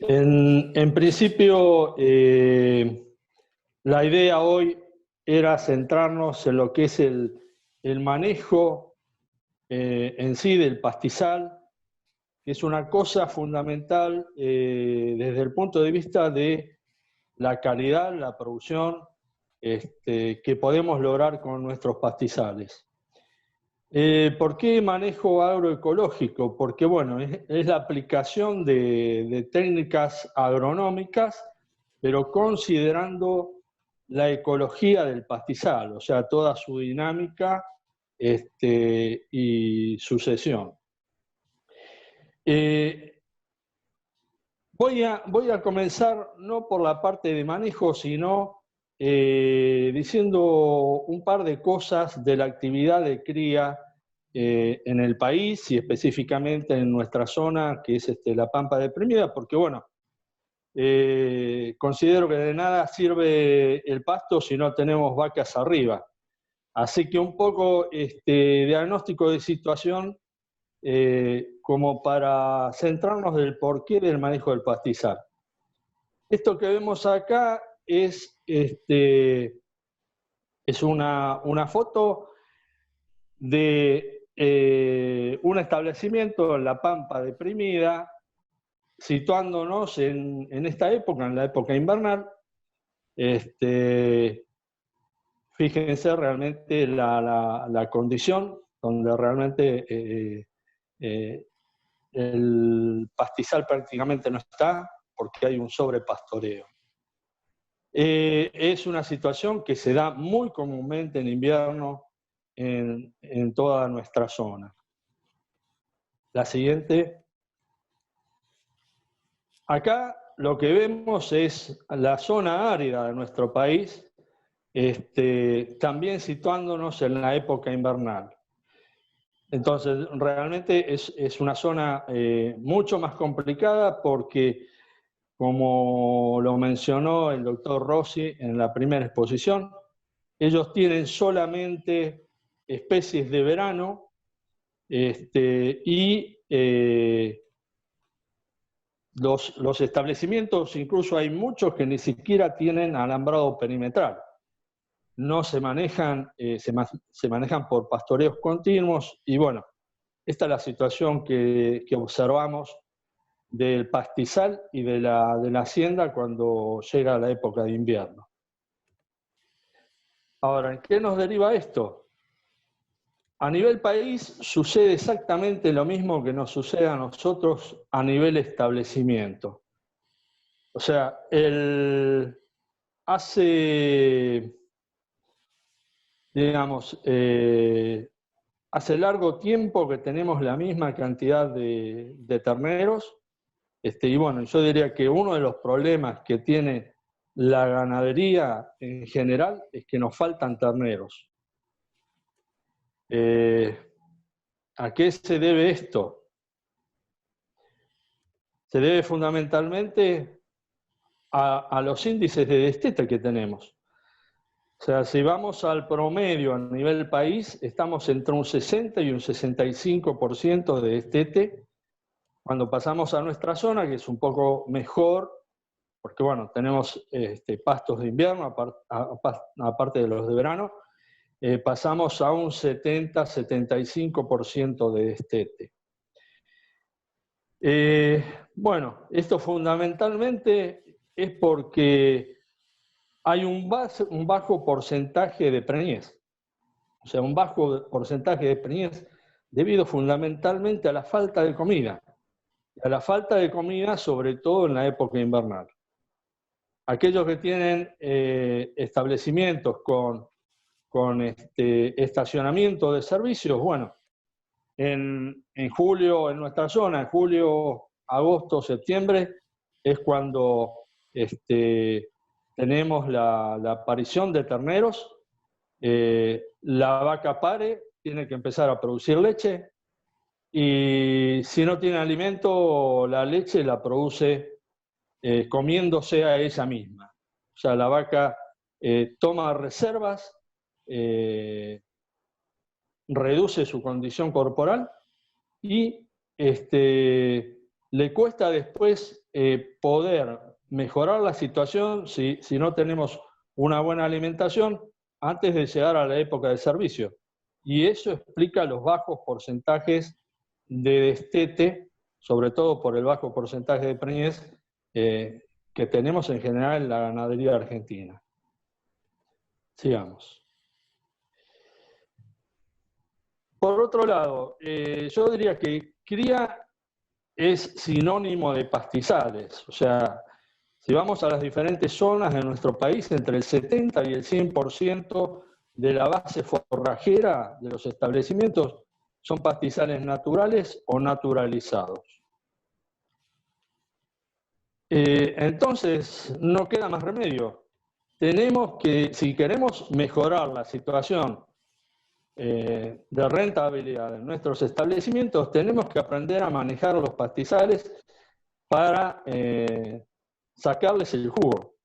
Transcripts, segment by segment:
En principio, la idea hoy era centrarnos en lo que es el manejo en sí del pastizal, que es una cosa fundamental desde el punto de vista de la calidad, la producción que podemos lograr con nuestros pastizales. ¿Por qué manejo agroecológico? Porque bueno, es la aplicación de técnicas agronómicas, pero considerando la ecología del pastizal, o sea, toda su dinámica y sucesión. Voy a comenzar no por la parte de manejo, sino diciendo un par de cosas de la actividad de cría en el país y específicamente en nuestra zona, que es la Pampa Deprimida, porque bueno, considero que de nada sirve el pasto si no tenemos vacas arriba. Así que un poco diagnóstico de situación como para centrarnos del porqué del manejo del pastizal. Esto que vemos acá es una foto de un establecimiento en la Pampa Deprimida, situándonos en esta época, en la época invernal. Fíjense realmente la condición donde realmente el pastizal prácticamente no está porque hay un sobrepastoreo. Es una situación que se da muy comúnmente en invierno en toda nuestra zona. La siguiente. Acá lo que vemos es la zona árida de nuestro país, también situándonos en la época invernal. Entonces, realmente es una zona mucho más complicada porque, como lo mencionó el doctor Rossi en la primera exposición, ellos tienen solamente especies de verano y los establecimientos, incluso hay muchos que ni siquiera tienen alambrado perimetral. No se manejan, se manejan por pastoreos continuos y bueno, esta es la situación que observamos del pastizal y de la hacienda cuando llega la época de invierno. Ahora, ¿en qué nos deriva esto? A nivel país sucede exactamente lo mismo que nos sucede a nosotros a nivel establecimiento. O sea, hace largo tiempo que tenemos la misma cantidad de terneros, y bueno, yo diría que uno de los problemas que tiene la ganadería en general es que nos faltan terneros. ¿A qué se debe esto? Se debe fundamentalmente a los índices de destete que tenemos. O sea, si vamos al promedio a nivel país, estamos entre un 60 y un 65% de destete. Cuando pasamos a nuestra zona, que es un poco mejor, porque bueno, tenemos pastos de invierno, aparte de los de verano, pasamos a un 70-75% de destete. Bueno, esto fundamentalmente es porque hay un bajo porcentaje de preñez. O sea, un bajo porcentaje de preñez debido fundamentalmente a la falta de comida. A la falta de comida, sobre todo en la época invernal. Aquellos que tienen establecimientos con estacionamiento de servicios, bueno, en julio, en nuestra zona, en julio, agosto, septiembre, es cuando tenemos la aparición de terneros. La vaca pare, tiene que empezar a producir leche, y si no tiene alimento, la leche la produce comiéndose a ella misma. O sea, la vaca toma reservas, reduce su condición corporal y le cuesta después poder mejorar la situación si no tenemos una buena alimentación antes de llegar a la época de servicio. Y eso explica los bajos porcentajes de destete, sobre todo por el bajo porcentaje de preñez que tenemos en general en la ganadería argentina. Sigamos. Por otro lado, yo diría que cría es sinónimo de pastizales. O sea, si vamos a las diferentes zonas de nuestro país, entre el 70 y el 100% de la base forrajera de los establecimientos son pastizales naturales o naturalizados. Entonces, no queda más remedio. Tenemos que, si queremos mejorar la situación de rentabilidad de nuestros establecimientos, tenemos que aprender a manejar los pastizales para sacarles el jugo.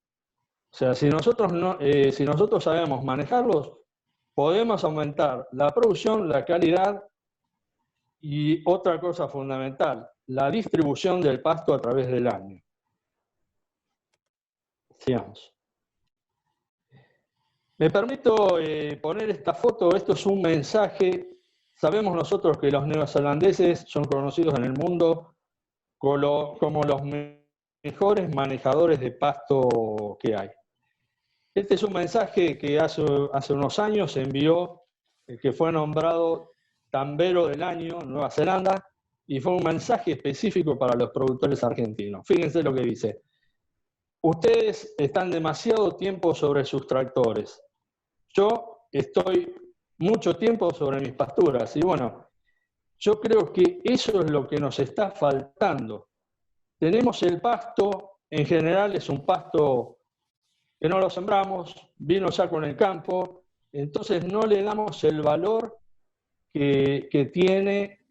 O sea, si nosotros sabemos manejarlos, podemos aumentar la producción, la calidad y otra cosa fundamental, la distribución del pasto a través del año. Sigamos. Me permito poner esta foto. Esto es un mensaje. Sabemos nosotros que los neozelandeses son conocidos en el mundo como los mejores manejadores de pasto que hay. Este es un mensaje que hace unos años se envió, que fue nombrado Tambero del Año, Nueva Zelanda, y fue un mensaje específico para los productores argentinos. Fíjense lo que dice. Ustedes están demasiado tiempo sobre sus tractores. Yo estoy mucho tiempo sobre mis pasturas. Y bueno, yo creo que eso es lo que nos está faltando. Tenemos el pasto, en general es un pasto que no lo sembramos, vino ya con el campo, entonces no le damos el valor que tiene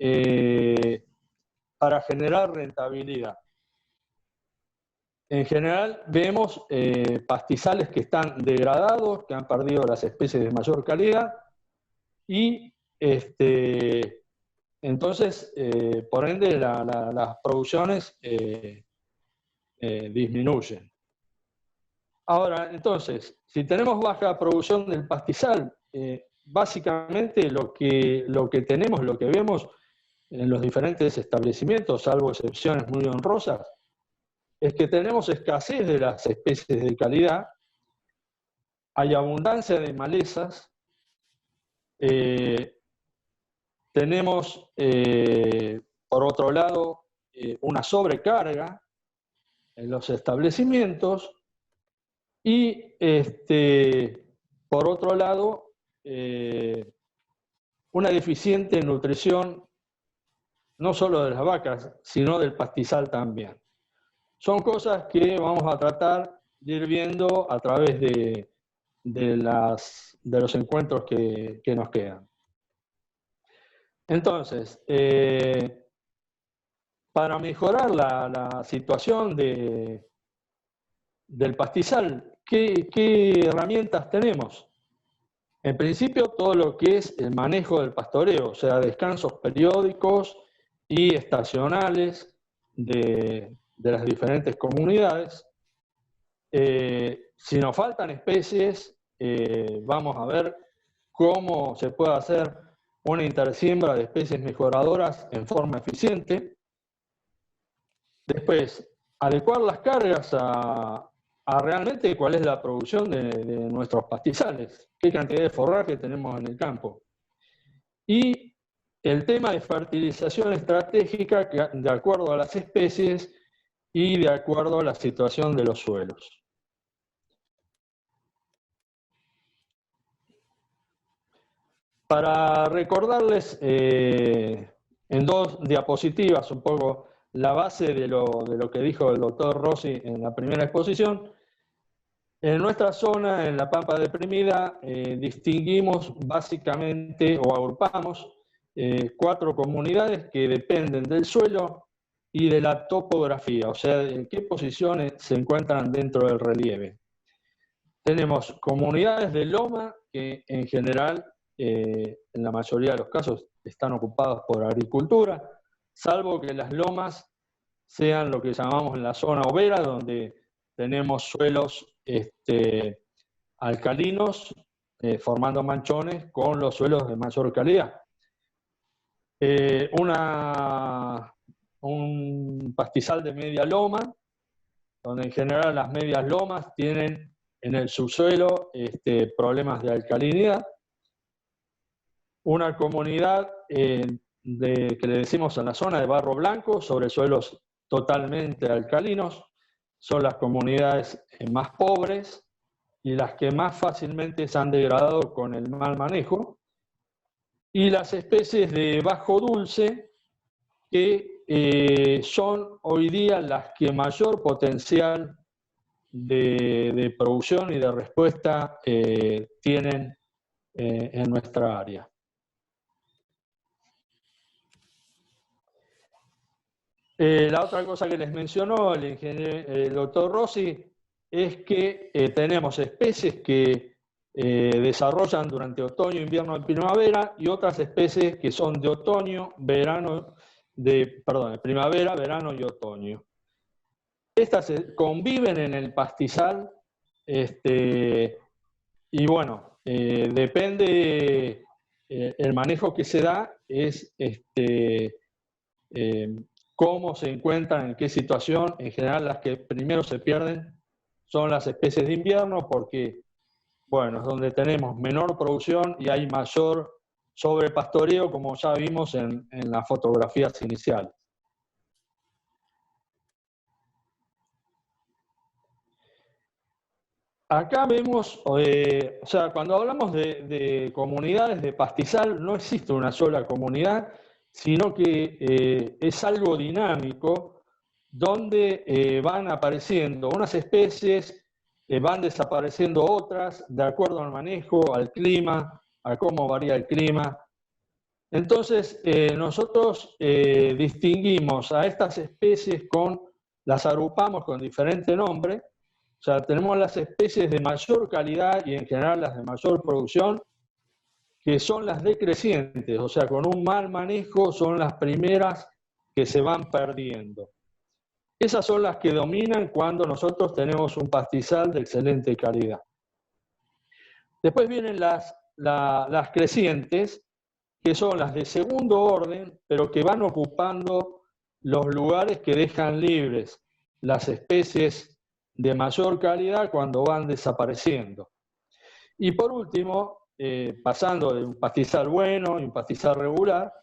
para generar rentabilidad. En general vemos pastizales que están degradados, que han perdido las especies de mayor calidad y entonces, por ende, las producciones disminuyen. Ahora, entonces, si tenemos baja producción del pastizal, básicamente lo que tenemos, lo que vemos en los diferentes establecimientos, salvo excepciones muy honrosas, es que tenemos escasez de las especies de calidad, hay abundancia de malezas, tenemos, por otro lado, una sobrecarga en los establecimientos y, por otro lado, una deficiente nutrición no solo de las vacas, sino del pastizal también. Son cosas que vamos a tratar de ir viendo a través de los encuentros que nos quedan. Entonces, para mejorar la situación del pastizal, ¿qué herramientas tenemos? En principio, todo lo que es el manejo del pastoreo, o sea, descansos periódicos y estacionales de las diferentes comunidades. Si nos faltan especies, vamos a ver cómo se puede hacer una intersiembra de especies mejoradoras en forma eficiente. Después, adecuar las cargas a realmente cuál es la producción de nuestros pastizales, qué cantidad de forraje tenemos en el campo. Y el tema de fertilización estratégica de acuerdo a las especies y de acuerdo a la situación de los suelos. Para recordarles en dos diapositivas un poco la base de lo que dijo el doctor Rossi en la primera exposición, en nuestra zona, en la Pampa Deprimida, distinguimos básicamente o agrupamos 4 comunidades que dependen del suelo y de la topografía, o sea, en qué posiciones se encuentran dentro del relieve. Tenemos comunidades de loma que en general, en la mayoría de los casos, están ocupadas por agricultura, salvo que las lomas sean lo que llamamos en la zona overa, donde tenemos suelos alcalinos, formando manchones con los suelos de mayor calidad. Un pastizal de media loma, donde en general las medias lomas tienen en el subsuelo problemas de alcalinidad. Una comunidad que le decimos en la zona de barro blanco, sobre suelos totalmente alcalinos, son las comunidades más pobres y las que más fácilmente se han degradado con el mal manejo, y las especies de bajo dulce, que son hoy día las que mayor potencial de producción y de respuesta tienen en nuestra área. La otra cosa que les mencionó el doctor Rossi es que tenemos especies que desarrollan durante otoño, invierno y primavera, y otras especies que son de otoño, verano, de primavera, verano y otoño. Estas conviven en el pastizal, y bueno, depende, el manejo que se da es cómo se encuentran, en qué situación. En general, las que primero se pierden son las especies de invierno, porque, bueno, es donde tenemos menor producción y hay mayor sobrepastoreo, como ya vimos en las fotografías iniciales. Acá vemos, o sea, cuando hablamos de comunidades de pastizal, no existe una sola comunidad, sino que es algo dinámico, donde van apareciendo unas especies, van desapareciendo otras, de acuerdo al manejo, al clima, a cómo varía el clima. Entonces, nosotros distinguimos a estas especies las agrupamos con diferente nombre. O sea, tenemos las especies de mayor calidad y en general las de mayor producción, que son las decrecientes, o sea, con un mal manejo son las primeras que se van perdiendo. Esas son las que dominan cuando nosotros tenemos un pastizal de excelente calidad. Después vienen las crecientes, que son las de segundo orden, pero que van ocupando los lugares que dejan libres las especies de mayor calidad cuando van desapareciendo. Y por último, pasando de un pastizal bueno y un pastizal regular,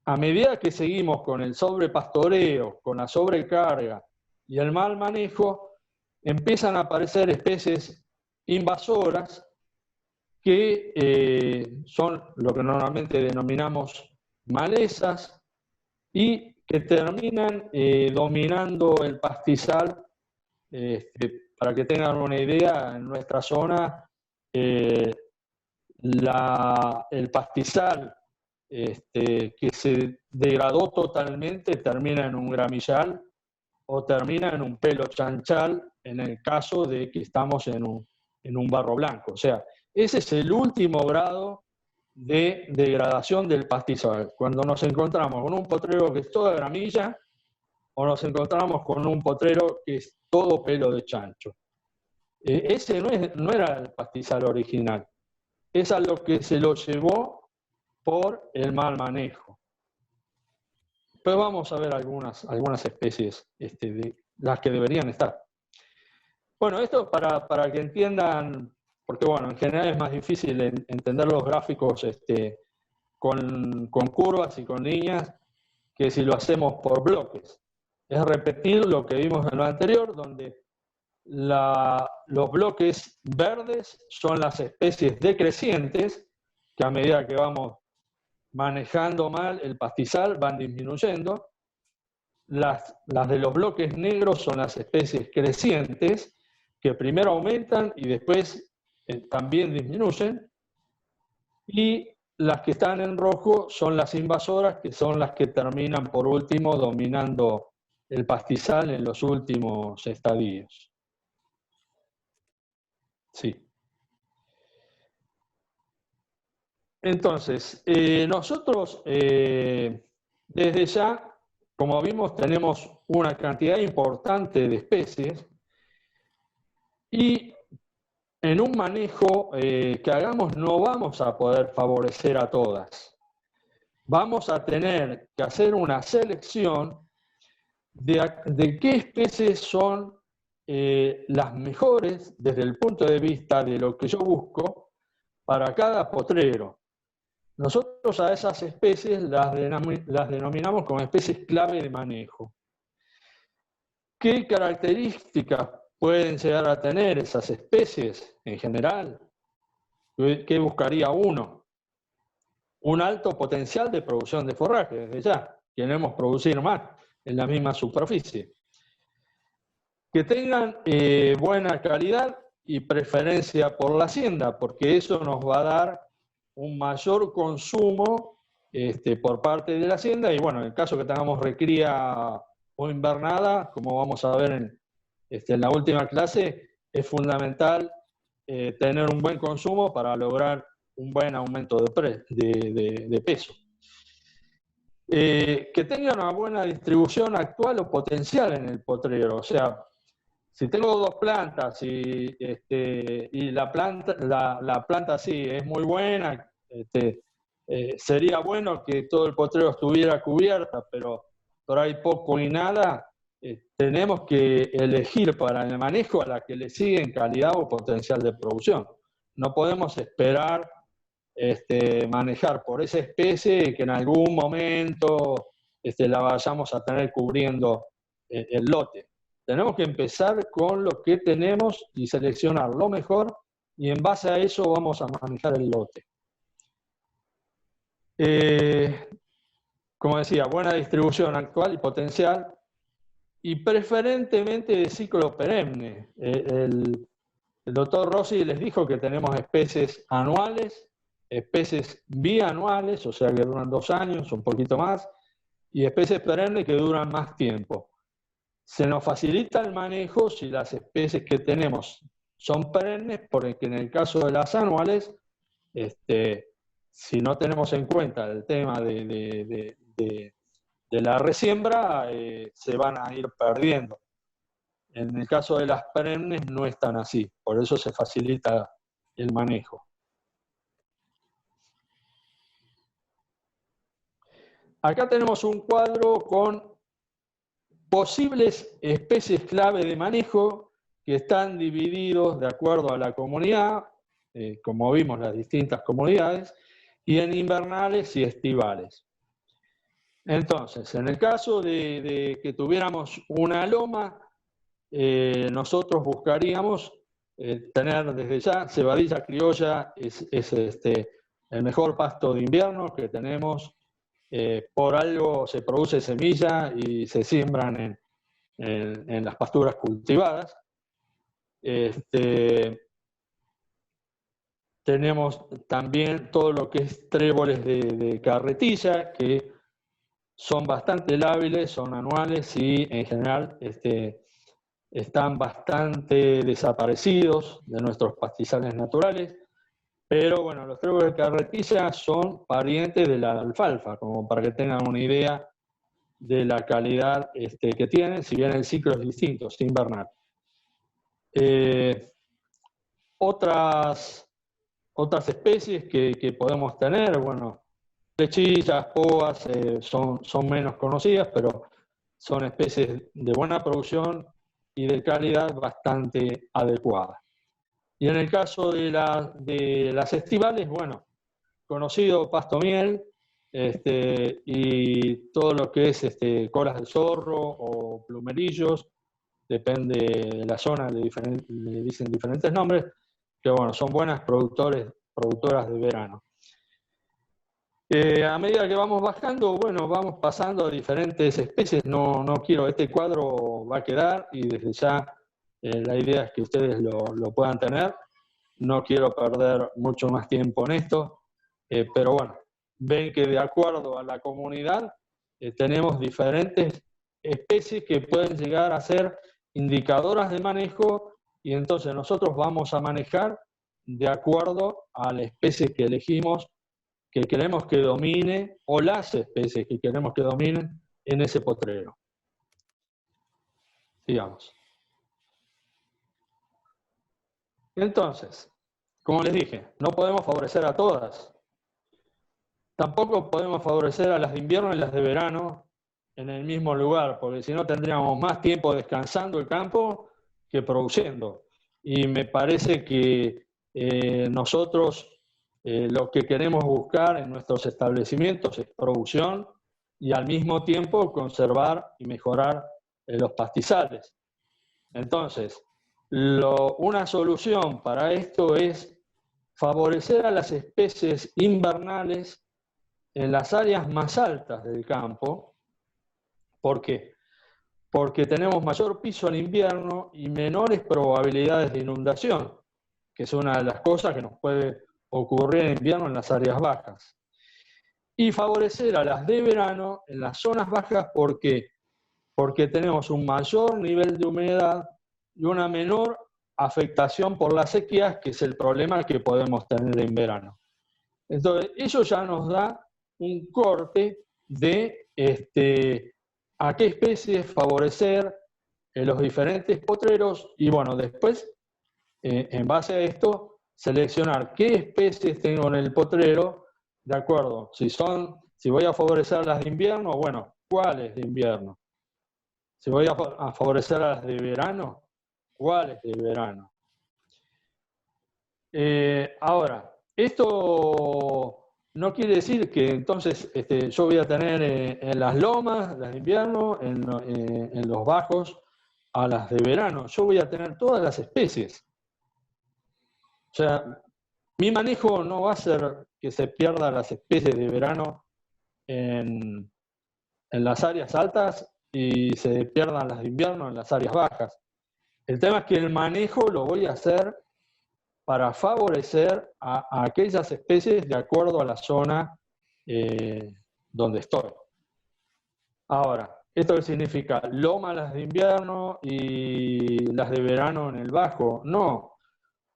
a medida que seguimos con el sobrepastoreo, con la sobrecarga y el mal manejo, empiezan a aparecer especies invasoras que son lo que normalmente denominamos malezas y que terminan dominando el pastizal. Para que tengan una idea, en nuestra zona el pastizal que se degradó totalmente termina en un gramillal o termina en un pelo chanchal en el caso de que estamos en un barro blanco. O sea, ese es el último grado de degradación del pastizal, cuando nos encontramos con un potrero que es toda gramilla o nos encontramos con un potrero que es todo pelo de chancho. Ese no era el pastizal original, es a lo que se lo llevó por el mal manejo. Pues vamos a ver algunas especies de las que deberían estar. Bueno, esto para que entiendan, porque bueno, en general es más difícil entender los gráficos con curvas y con líneas que si lo hacemos por bloques. Es repetir lo que vimos en lo anterior, donde los bloques verdes son las especies decrecientes, que a medida que vamos manejando mal el pastizal van disminuyendo. Las de los bloques negros son las especies crecientes, que primero aumentan y después también disminuyen. Y las que están en rojo son las invasoras, que son las que terminan por último dominando el pastizal en los últimos estadios. Sí. Entonces, nosotros desde ya como vimos, tenemos una cantidad importante de especies y en un manejo que hagamos no vamos a poder favorecer a todas. Vamos a tener que hacer una selección de qué especies son las mejores desde el punto de vista de lo que yo busco para cada potrero. Nosotros a esas especies las denominamos como especies clave de manejo. ¿Qué características pueden llegar a tener esas especies en general? ¿Qué buscaría uno? Un alto potencial de producción de forraje, desde ya. Queremos producir más en la misma superficie. Que tengan buena calidad y preferencia por la hacienda, porque eso nos va a dar un mayor consumo por parte de la hacienda, y bueno, en el caso que tengamos recría o invernada, como vamos a ver en la última clase, es fundamental tener un buen consumo para lograr un buen aumento de peso. Que tenga una buena distribución actual o potencial en el potrero, o sea, si tengo dos plantas y la planta sí es muy buena, sería bueno que todo el potrero estuviera cubierta, pero hay poco y nada, tenemos que elegir para el manejo a la que le sigue en calidad o potencial de producción. No podemos esperar manejar por esa especie que en algún momento la vayamos a tener cubriendo el lote. Tenemos que empezar con lo que tenemos y seleccionar lo mejor, y en base a eso vamos a manejar el lote. Como decía, buena distribución actual y potencial, y preferentemente de ciclo perenne. El doctor Rossi les dijo que tenemos especies anuales, especies bianuales, o sea que duran 2 años, un poquito más, y especies perennes que duran más tiempo. Se nos facilita el manejo si las especies que tenemos son perennes, porque en el caso de las anuales, si no tenemos en cuenta el tema de la resiembra, se van a ir perdiendo. En el caso de las perennes no es tan así, por eso se facilita el manejo. Acá tenemos un cuadro con posibles especies clave de manejo que están divididos de acuerdo a la comunidad, como vimos las distintas comunidades, y en invernales y estivales. Entonces, en el caso de que tuviéramos una loma, nosotros buscaríamos tener desde ya cebadilla criolla, es el mejor pasto de invierno que tenemos. Por algo se produce semilla y se siembran en las pasturas cultivadas. Tenemos también todo lo que es tréboles de carretilla, que son bastante lábiles, son anuales y en general están bastante desaparecidos de nuestros pastizales naturales. Pero bueno, los tréboles de carretilla son parientes de la alfalfa, como para que tengan una idea de la calidad que tienen, si bien el ciclo es distinto, es invernal. Otras especies que podemos tener, bueno, flechillas, poas, son menos conocidas, pero son especies de buena producción y de calidad bastante adecuada. Y en el caso de las estivales, bueno, conocido pasto miel, y todo lo que es colas de zorro o plumerillos, depende de la zona, le dicen diferentes nombres, que bueno, son buenas productoras de verano. A medida que vamos bajando, bueno, vamos pasando a diferentes especies. No quiero, este cuadro va a quedar y desde ya la idea es que ustedes lo puedan tener. No quiero perder mucho más tiempo en esto, pero bueno, ven que de acuerdo a la comunidad tenemos diferentes especies que pueden llegar a ser indicadoras de manejo, y entonces nosotros vamos a manejar de acuerdo a la especie que elegimos, que queremos que domine, o las especies que queremos que dominen en ese potrero. Digamos. Entonces, como les dije, no podemos favorecer a todas. Tampoco podemos favorecer a las de invierno y las de verano en el mismo lugar, porque si no tendríamos más tiempo descansando el campo que produciendo. Y me parece que nosotros lo que queremos buscar en nuestros establecimientos es producción y al mismo tiempo conservar y mejorar los pastizales. Entonces, una solución para esto es favorecer a las especies invernales en las áreas más altas del campo. ¿Por qué? Porque tenemos mayor piso en invierno y menores probabilidades de inundación, que es una de las cosas que nos puede ocurrir en invierno en las áreas bajas. Y favorecer a las de verano en las zonas bajas, ¿por qué? Porque tenemos un mayor nivel de humedad y una menor afectación por las sequías, que es el problema que podemos tener en verano. Entonces, eso ya nos da un corte de a qué especies favorecer en los diferentes potreros y bueno, después, en base a esto, seleccionar qué especies tengo en el potrero, de acuerdo, si voy a favorecer las de invierno, bueno, ¿cuáles de invierno? Si voy a favorecer a las de verano, ¿cuáles de verano? Ahora, esto no quiere decir que entonces yo voy a tener en las lomas, las de invierno, en los bajos, a las de verano. Yo voy a tener todas las especies. O sea, mi manejo no va a ser que se pierdan las especies de verano en las áreas altas y se pierdan las de invierno en las áreas bajas. El tema es que el manejo lo voy a hacer para favorecer a aquellas especies de acuerdo a la zona donde estoy. Ahora, ¿esto qué significa? ¿Loma las de invierno y las de verano en el bajo? No,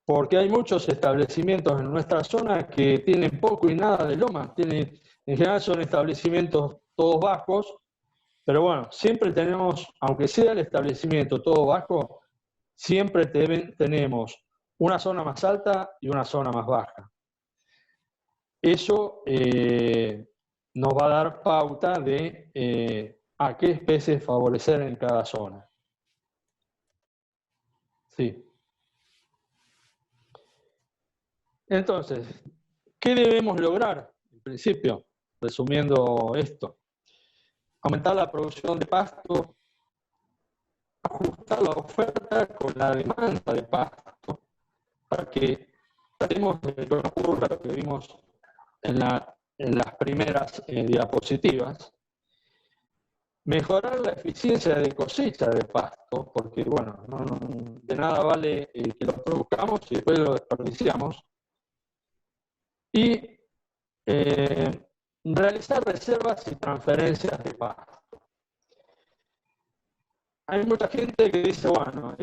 porque hay muchos establecimientos en nuestra zona que tienen poco y nada de loma. En general son establecimientos todos bajos, pero bueno, siempre tenemos, aunque sea el establecimiento todo bajo, siempre tenemos una zona más alta y una zona más baja. Eso nos va a dar pauta de a qué especies favorecer en cada zona. Sí. Entonces, ¿qué debemos lograr? En principio, resumiendo esto, aumentar la producción de pasto, ajustar la oferta con la demanda de pasto, para que tratemos de que ocurra lo que vimos en las primeras diapositivas. Mejorar la eficiencia de cosecha de pasto, porque bueno, de nada vale que lo produzcamos y después lo desperdiciamos. Y realizar reservas y transferencias de pasto. Hay mucha gente que dice, bueno,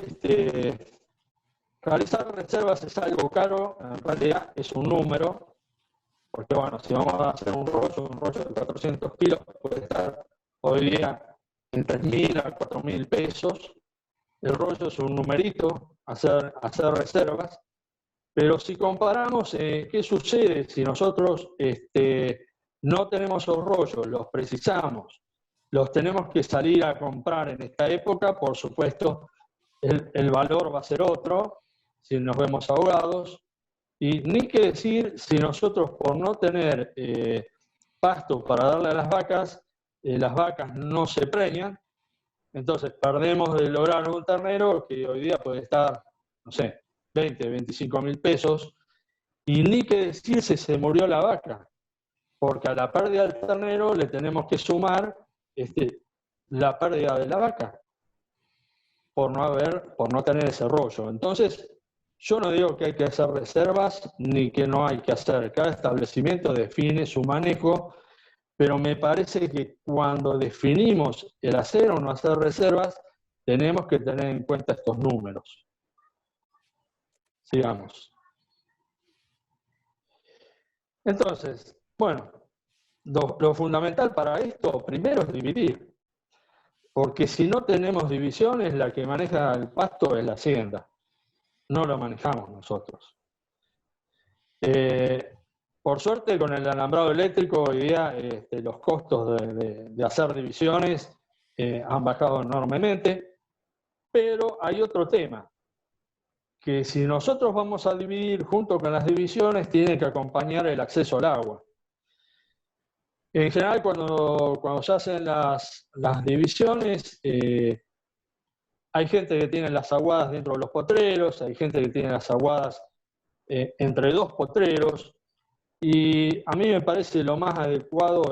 realizar reservas es algo caro, en realidad es un número, porque bueno, si vamos a hacer un rollo de 400 kilos puede estar hoy día en 3.000 a 4.000 pesos. El rollo es un numerito, hacer reservas, pero si comparamos, ¿qué sucede si nosotros no tenemos los rollos, los precisamos, los tenemos que salir a comprar en esta época? Por supuesto, el valor va a ser otro, si nos vemos ahogados, y ni que decir si nosotros por no tener pasto para darle a las vacas no se preñan, entonces perdemos de lograr un ternero que hoy día puede estar, no sé, 20, 25 mil pesos, y ni que decir si se murió la vaca, porque a la pérdida del ternero le tenemos que sumar la pérdida de la vaca, por no tener ese rollo. Entonces, yo no digo que hay que hacer reservas ni que no hay que hacer. Cada establecimiento define su manejo, pero me parece que cuando definimos el hacer o no hacer reservas, tenemos que tener en cuenta estos números. Sigamos. Entonces, bueno, lo fundamental para esto, primero, es dividir. porque si no tenemos divisiones, la que maneja el pasto es la hacienda, no lo manejamos nosotros. Por suerte, con el alambrado eléctrico, hoy día los costos de hacer divisiones han bajado enormemente, pero hay otro tema, que si nosotros vamos a dividir junto con las divisiones, tiene que acompañar el acceso al agua. En general, cuando se hacen las divisiones, hay gente que tiene las aguadas dentro de los potreros, hay gente que tiene las aguadas entre dos potreros, y a mí me parece lo más adecuado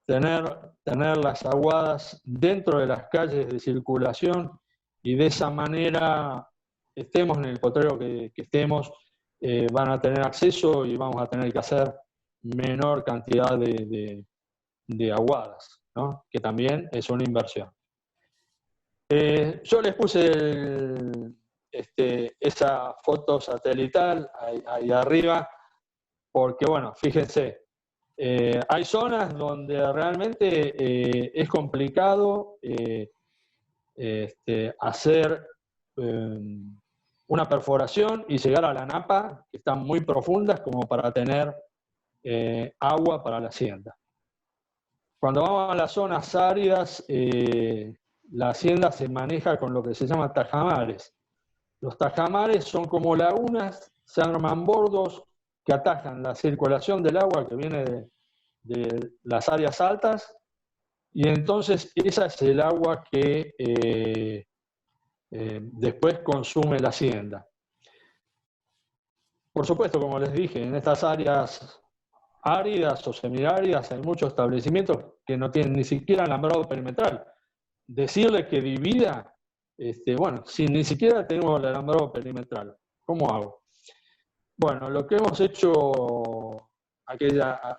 tener las aguadas dentro de las calles de circulación, y de esa manera, estemos en el potrero que estemos, van a tener acceso y vamos a tener que hacer menor cantidad de aguadas, ¿no? Que también es una inversión. Yo les puse esa foto satelital ahí arriba, porque bueno, fíjense, hay zonas donde realmente es complicado hacer una perforación y llegar a la napa, que están muy profundas como para tener agua para la hacienda. Cuando vamos a las zonas áridas, la hacienda se maneja con lo que se llama tajamares. Los tajamares son como lagunas, se arman bordos que atajan la circulación del agua que viene de las áreas altas, y entonces esa es el agua que después consume la hacienda. Por supuesto, como les dije, en estas áreas áridas o semiáridas hay muchos establecimientos que no tienen ni siquiera alambrado perimetral. Decirle que divida, bueno, si ni siquiera tenemos el alambrado perimetral, ¿cómo hago? Bueno, lo que hemos hecho, aquella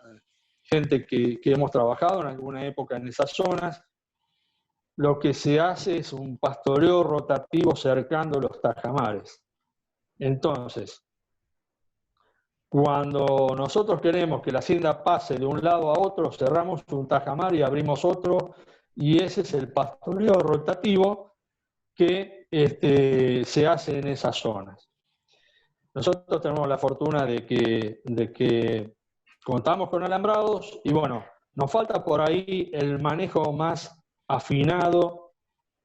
gente que hemos trabajado en alguna época en esas zonas, lo que se hace es un pastoreo rotativo cercando los tajamares. Entonces, cuando nosotros queremos que la hacienda pase de un lado a otro, cerramos un tajamar y abrimos otro, y ese es el pastoreo rotativo que se hace en esas zonas. Nosotros tenemos la fortuna de que contamos con alambrados, y bueno, nos falta por ahí el manejo más afinado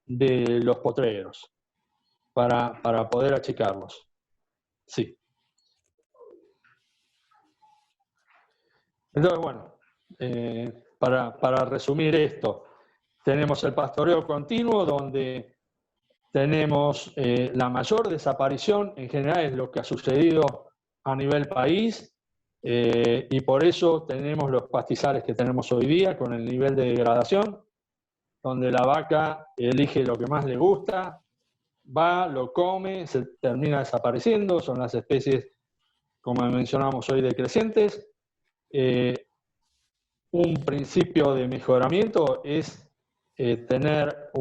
de los potreros para poder achicarlos. Sí. Entonces, bueno, para resumir esto, tenemos el pastoreo continuo, donde tenemos la mayor desaparición, en general es lo que ha sucedido a nivel país, y por eso tenemos los pastizales que tenemos hoy día con el nivel de degradación, donde la vaca elige lo que más le gusta, va, lo come, se termina desapareciendo, son las especies, como mencionamos hoy, decrecientes. Un principio de mejoramiento es tener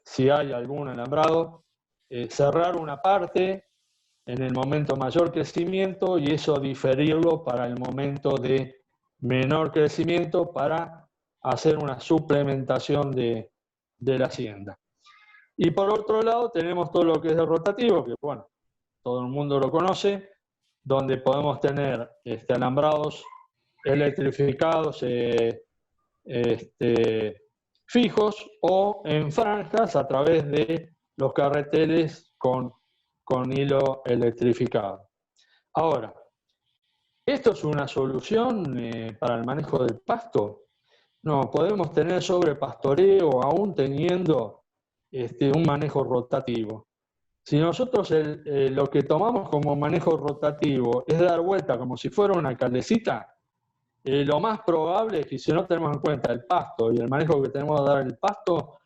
si hay algún alambrado, cerrar una parte en el momento de mayor crecimiento y eso diferirlo para el momento de menor crecimiento, para hacer una suplementación de la hacienda. Y por otro lado tenemos todo lo que es el rotativo, que bueno, todo el mundo lo conoce, donde podemos tener alambrados electrificados fijos o en franjas a través de los carreteles con hilo electrificado. Ahora, ¿esto es una solución para el manejo del pasto? No, podemos tener sobrepastoreo aún teniendo un manejo rotativo. Si nosotros lo que tomamos como manejo rotativo es dar vuelta como si fuera una caldecita, lo más probable es que si no tenemos en cuenta el pasto y el manejo que tenemos de dar el pasto,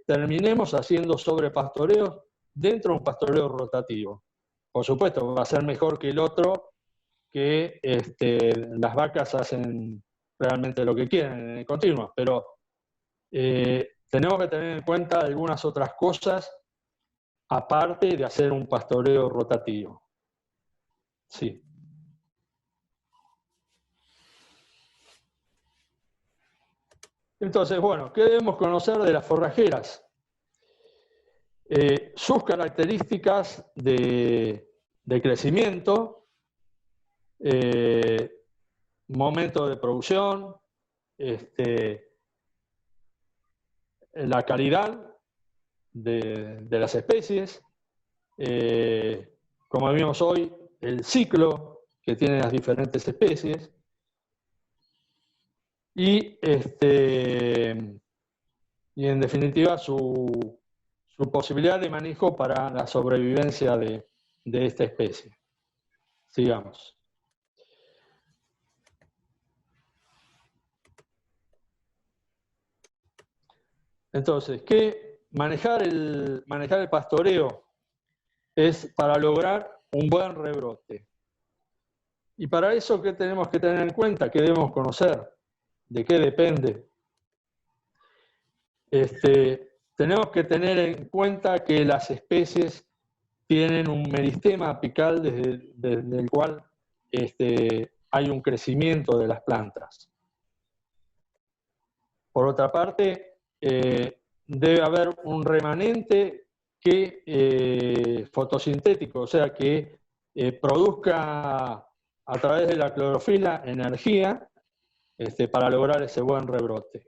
terminemos haciendo sobrepastoreos dentro de un pastoreo rotativo. Por supuesto, va a ser mejor que el otro, que las vacas hacen realmente lo que quieren en el continuo, pero tenemos que tener en cuenta algunas otras cosas aparte de hacer un pastoreo rotativo. Sí. Entonces, bueno, ¿qué debemos conocer de las forrajeras? Sus características de crecimiento, momento de producción, la calidad de las especies, como vimos hoy, el ciclo que tienen las diferentes especies y en definitiva su posibilidad de manejo para la sobrevivencia de esta especie. Sigamos. Entonces, manejar el pastoreo es para lograr un buen rebrote. Y para eso, ¿qué tenemos que tener en cuenta? ¿Qué debemos conocer? ¿De qué depende? Tenemos que tener en cuenta que las especies tienen un meristema apical desde el cual hay un crecimiento de las plantas. Por otra parte, debe haber un remanente fotosintético, o sea, que produzca a través de la clorofila energía para lograr ese buen rebrote.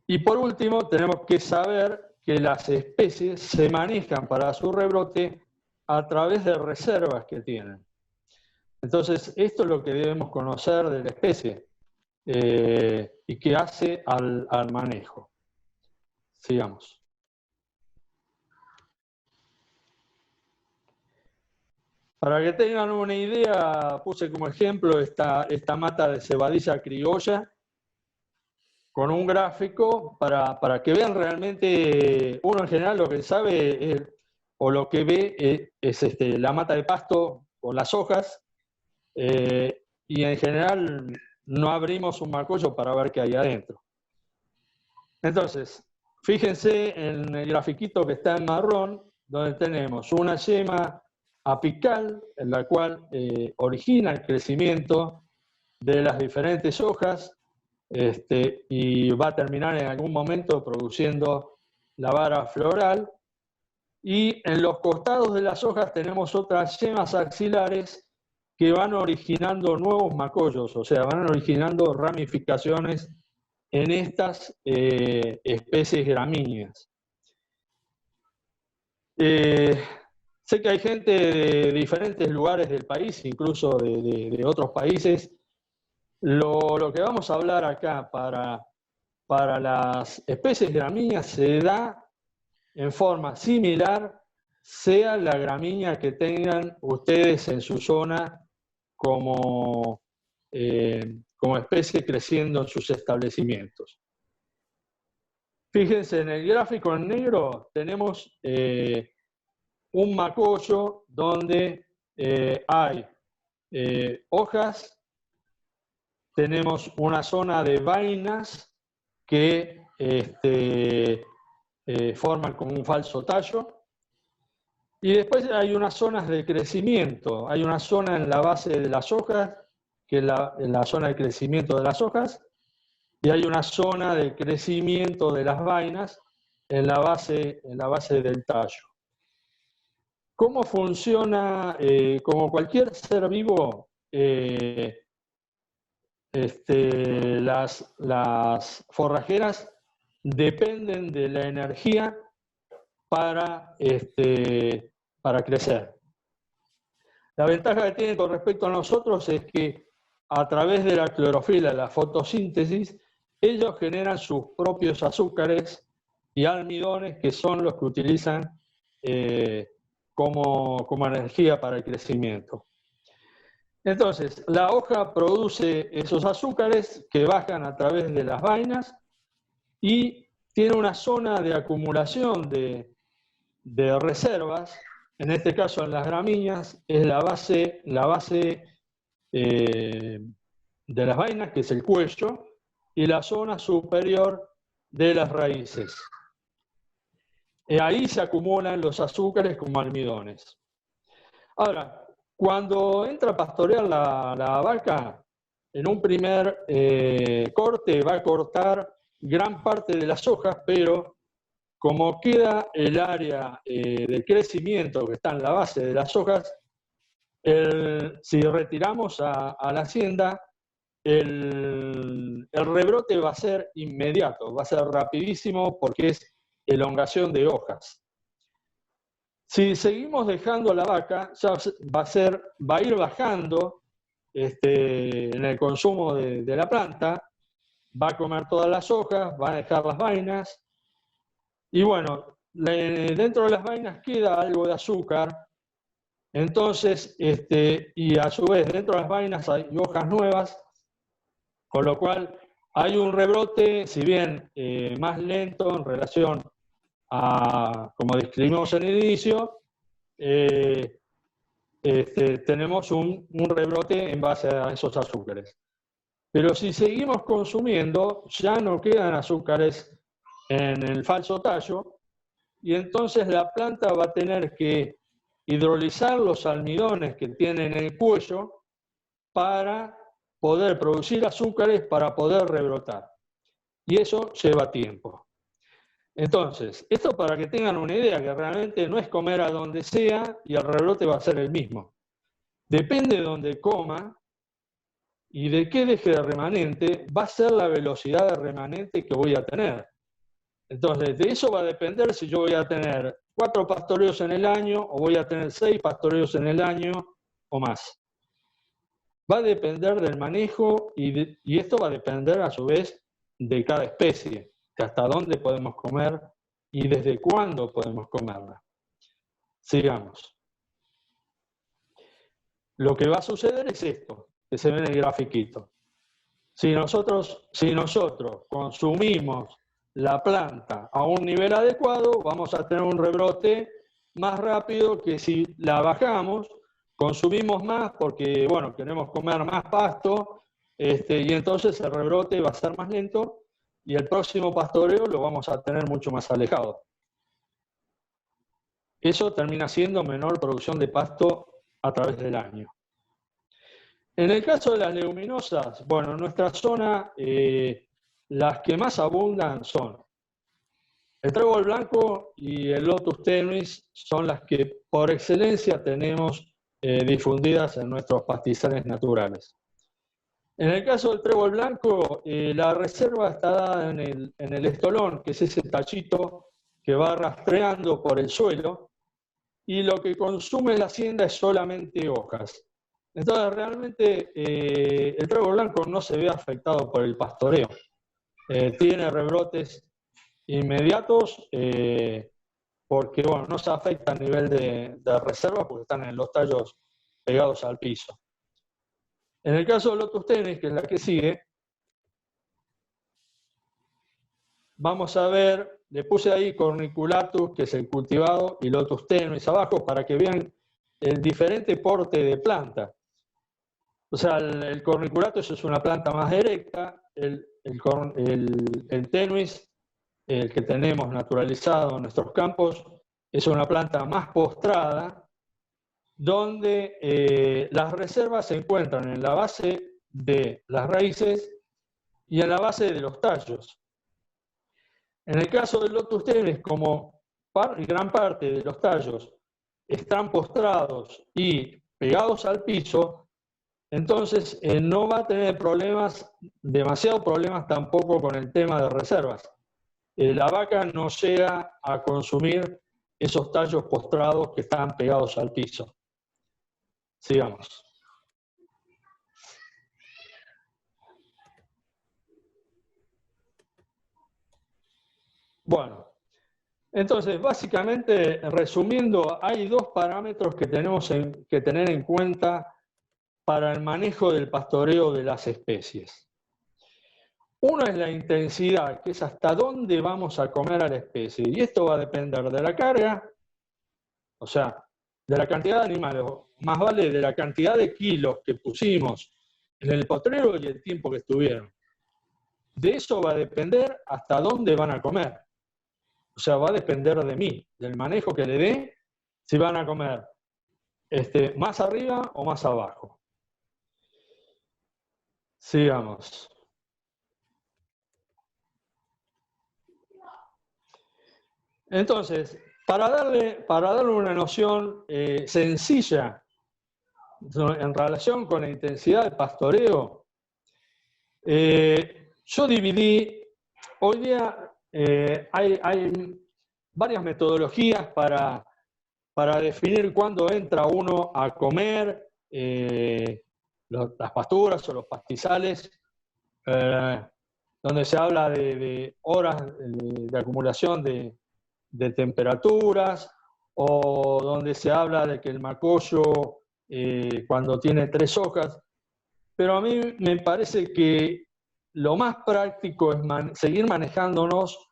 Y por último, tenemos que saber que las especies se manejan para su rebrote a través de reservas que tienen. Entonces, esto es lo que debemos conocer de la especie y qué hace al manejo. Sigamos. Para que tengan una idea, puse como ejemplo esta mata de cebadilla criolla con un gráfico para que vean realmente, uno en general lo que sabe o lo que ve es la mata de pasto o las hojas, y en general no abrimos un macollo para ver qué hay adentro. Entonces, fíjense en el grafiquito que está en marrón, donde tenemos una yema apical, en la cual origina el crecimiento de las diferentes hojas, y va a terminar en algún momento produciendo la vara floral. Y en los costados de las hojas tenemos otras yemas axilares que van originando nuevos macollos, o sea, van originando ramificaciones en estas especies gramíneas. Sé que hay gente de diferentes lugares del país, incluso de otros países. Lo que vamos a hablar acá para las especies gramíneas se da en forma similar, sea la gramínea que tengan ustedes en su zona como especie creciendo en sus establecimientos. Fíjense, en el gráfico en negro tenemos un macollo donde hay hojas, tenemos una zona de vainas que forman como un falso tallo, y después hay unas zonas de crecimiento. Hay una zona en la base de las hojas, que es la zona de crecimiento de las hojas, y hay una zona de crecimiento de las vainas en la base del tallo. ¿Cómo funciona? Como cualquier ser vivo, las forrajeras dependen de la energía para crecer. La ventaja que tienen con respecto a nosotros es que a través de la clorofila, la fotosíntesis, ellos generan sus propios azúcares y almidones, que son los que utilizan como energía para el crecimiento. Entonces, la hoja produce esos azúcares que bajan a través de las vainas y tiene una zona de acumulación de reservas. En este caso, en las gramíneas, es la base de las vainas, que es el cuello, y la zona superior de las raíces. Ahí se acumulan los azúcares como almidones. Ahora, cuando entra a pastorear la vaca, en un primer corte va a cortar gran parte de las hojas, pero como queda el área de crecimiento que está en la base de las hojas, si retiramos a la hacienda, el rebrote va a ser inmediato, va a ser rapidísimo porque es elongación de hojas. Si seguimos dejando la vaca, ya va a ir bajando en el consumo de la planta, va a comer todas las hojas, va a dejar las vainas, y bueno, dentro de las vainas queda algo de azúcar. Entonces, y a su vez, dentro de las vainas hay hojas nuevas, con lo cual hay un rebrote, si bien más lento en relación a, como describimos en el inicio, tenemos un rebrote en base a esos azúcares. Pero si seguimos consumiendo, ya no quedan azúcares en el falso tallo, y entonces la planta va a tener que hidrolizar los almidones que tiene en el cuello para poder producir azúcares para poder rebrotar. Y eso lleva tiempo. Entonces, esto para que tengan una idea, que realmente no es comer a donde sea y el rebrote va a ser el mismo. Depende de donde coma y de qué deje de remanente, va a ser la velocidad de remanente que voy a tener. Entonces, de eso va a depender si yo voy a tener 4 pastoreos en el año o voy a tener 6 pastoreos en el año o más. Va a depender del manejo y esto va a depender a su vez de cada especie, de hasta dónde podemos comer y desde cuándo podemos comerla. Sigamos. Lo que va a suceder es esto, que se ve en el grafiquito. Si nosotros consumimos la planta a un nivel adecuado, vamos a tener un rebrote más rápido que si la bajamos, consumimos más porque, bueno, queremos comer más pasto, y entonces el rebrote va a ser más lento y el próximo pastoreo lo vamos a tener mucho más alejado. Eso termina siendo menor producción de pasto a través del año. En el caso de las leguminosas, bueno, en nuestra zona las que más abundan son el trébol blanco y el lotus tenuis, son las que por excelencia tenemos difundidas en nuestros pastizales naturales. En el caso del trébol blanco, la reserva está dada en el estolón, que es ese tachito que va rastreando por el suelo, y lo que consume la hacienda es solamente hojas. Entonces, realmente el trébol blanco no se ve afectado por el pastoreo. Tiene rebrotes inmediatos porque, bueno, no se afecta a nivel de reserva porque están en los tallos pegados al piso. En el caso de Lotus tenuis, que es la que sigue, vamos a ver, le puse ahí Corniculatus, que es el cultivado, y Lotus tenuis abajo para que vean el diferente porte de planta. O sea, el Corniculatus es una planta más erecta, el tenuis, el que tenemos naturalizado en nuestros campos, es una planta más postrada, donde las reservas se encuentran en la base de las raíces y en la base de los tallos. En el caso del Lotus tenuis, como gran parte de los tallos están postrados y pegados al piso, entonces no va a tener demasiados problemas tampoco con el tema de reservas. La vaca no llega a consumir esos tallos postrados que están pegados al piso. Sigamos. Bueno, entonces básicamente, resumiendo, hay 2 parámetros que tenemos que tener en cuenta para el manejo del pastoreo de las especies. Uno es la intensidad, que es hasta dónde vamos a comer a la especie, y esto va a depender de la carga, o sea, de la cantidad de animales, más vale de la cantidad de kilos que pusimos en el potrero y el tiempo que estuvieron. De eso va a depender hasta dónde van a comer. O sea, va a depender de mí, del manejo que le dé, si van a comer más arriba o más abajo. Sigamos. Entonces, para darle una noción sencilla en relación con la intensidad del pastoreo, yo dividí, hoy día hay varias metodologías para definir cuándo entra uno a comer las pasturas o los pastizales, donde se habla de horas de acumulación de temperaturas, o donde se habla de que el macollo, cuando tiene 3 hojas. Pero a mí me parece que lo más práctico es seguir manejándonos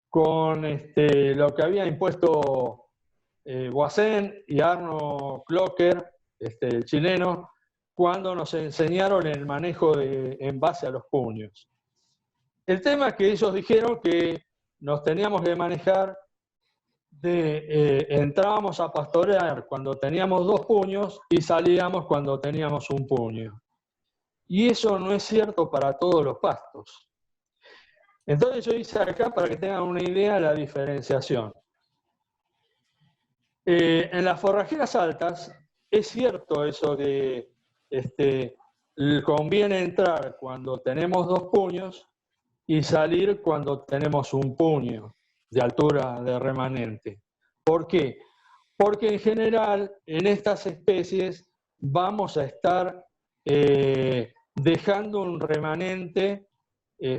con lo que había impuesto Voisin y Arno Clocker, el chileno, cuando nos enseñaron el manejo en base a los puños. El tema es que ellos dijeron que nos teníamos que manejar entrábamos a pastorear cuando teníamos 2 puños y salíamos cuando teníamos 1 puño. Y eso no es cierto para todos los pastos. Entonces yo hice acá para que tengan una idea de la diferenciación. En las forrajeras altas es cierto eso de conviene entrar cuando tenemos 2 puños y salir cuando tenemos 1 puño de altura de remanente. ¿Por qué? Porque en general en estas especies vamos a estar dejando un remanente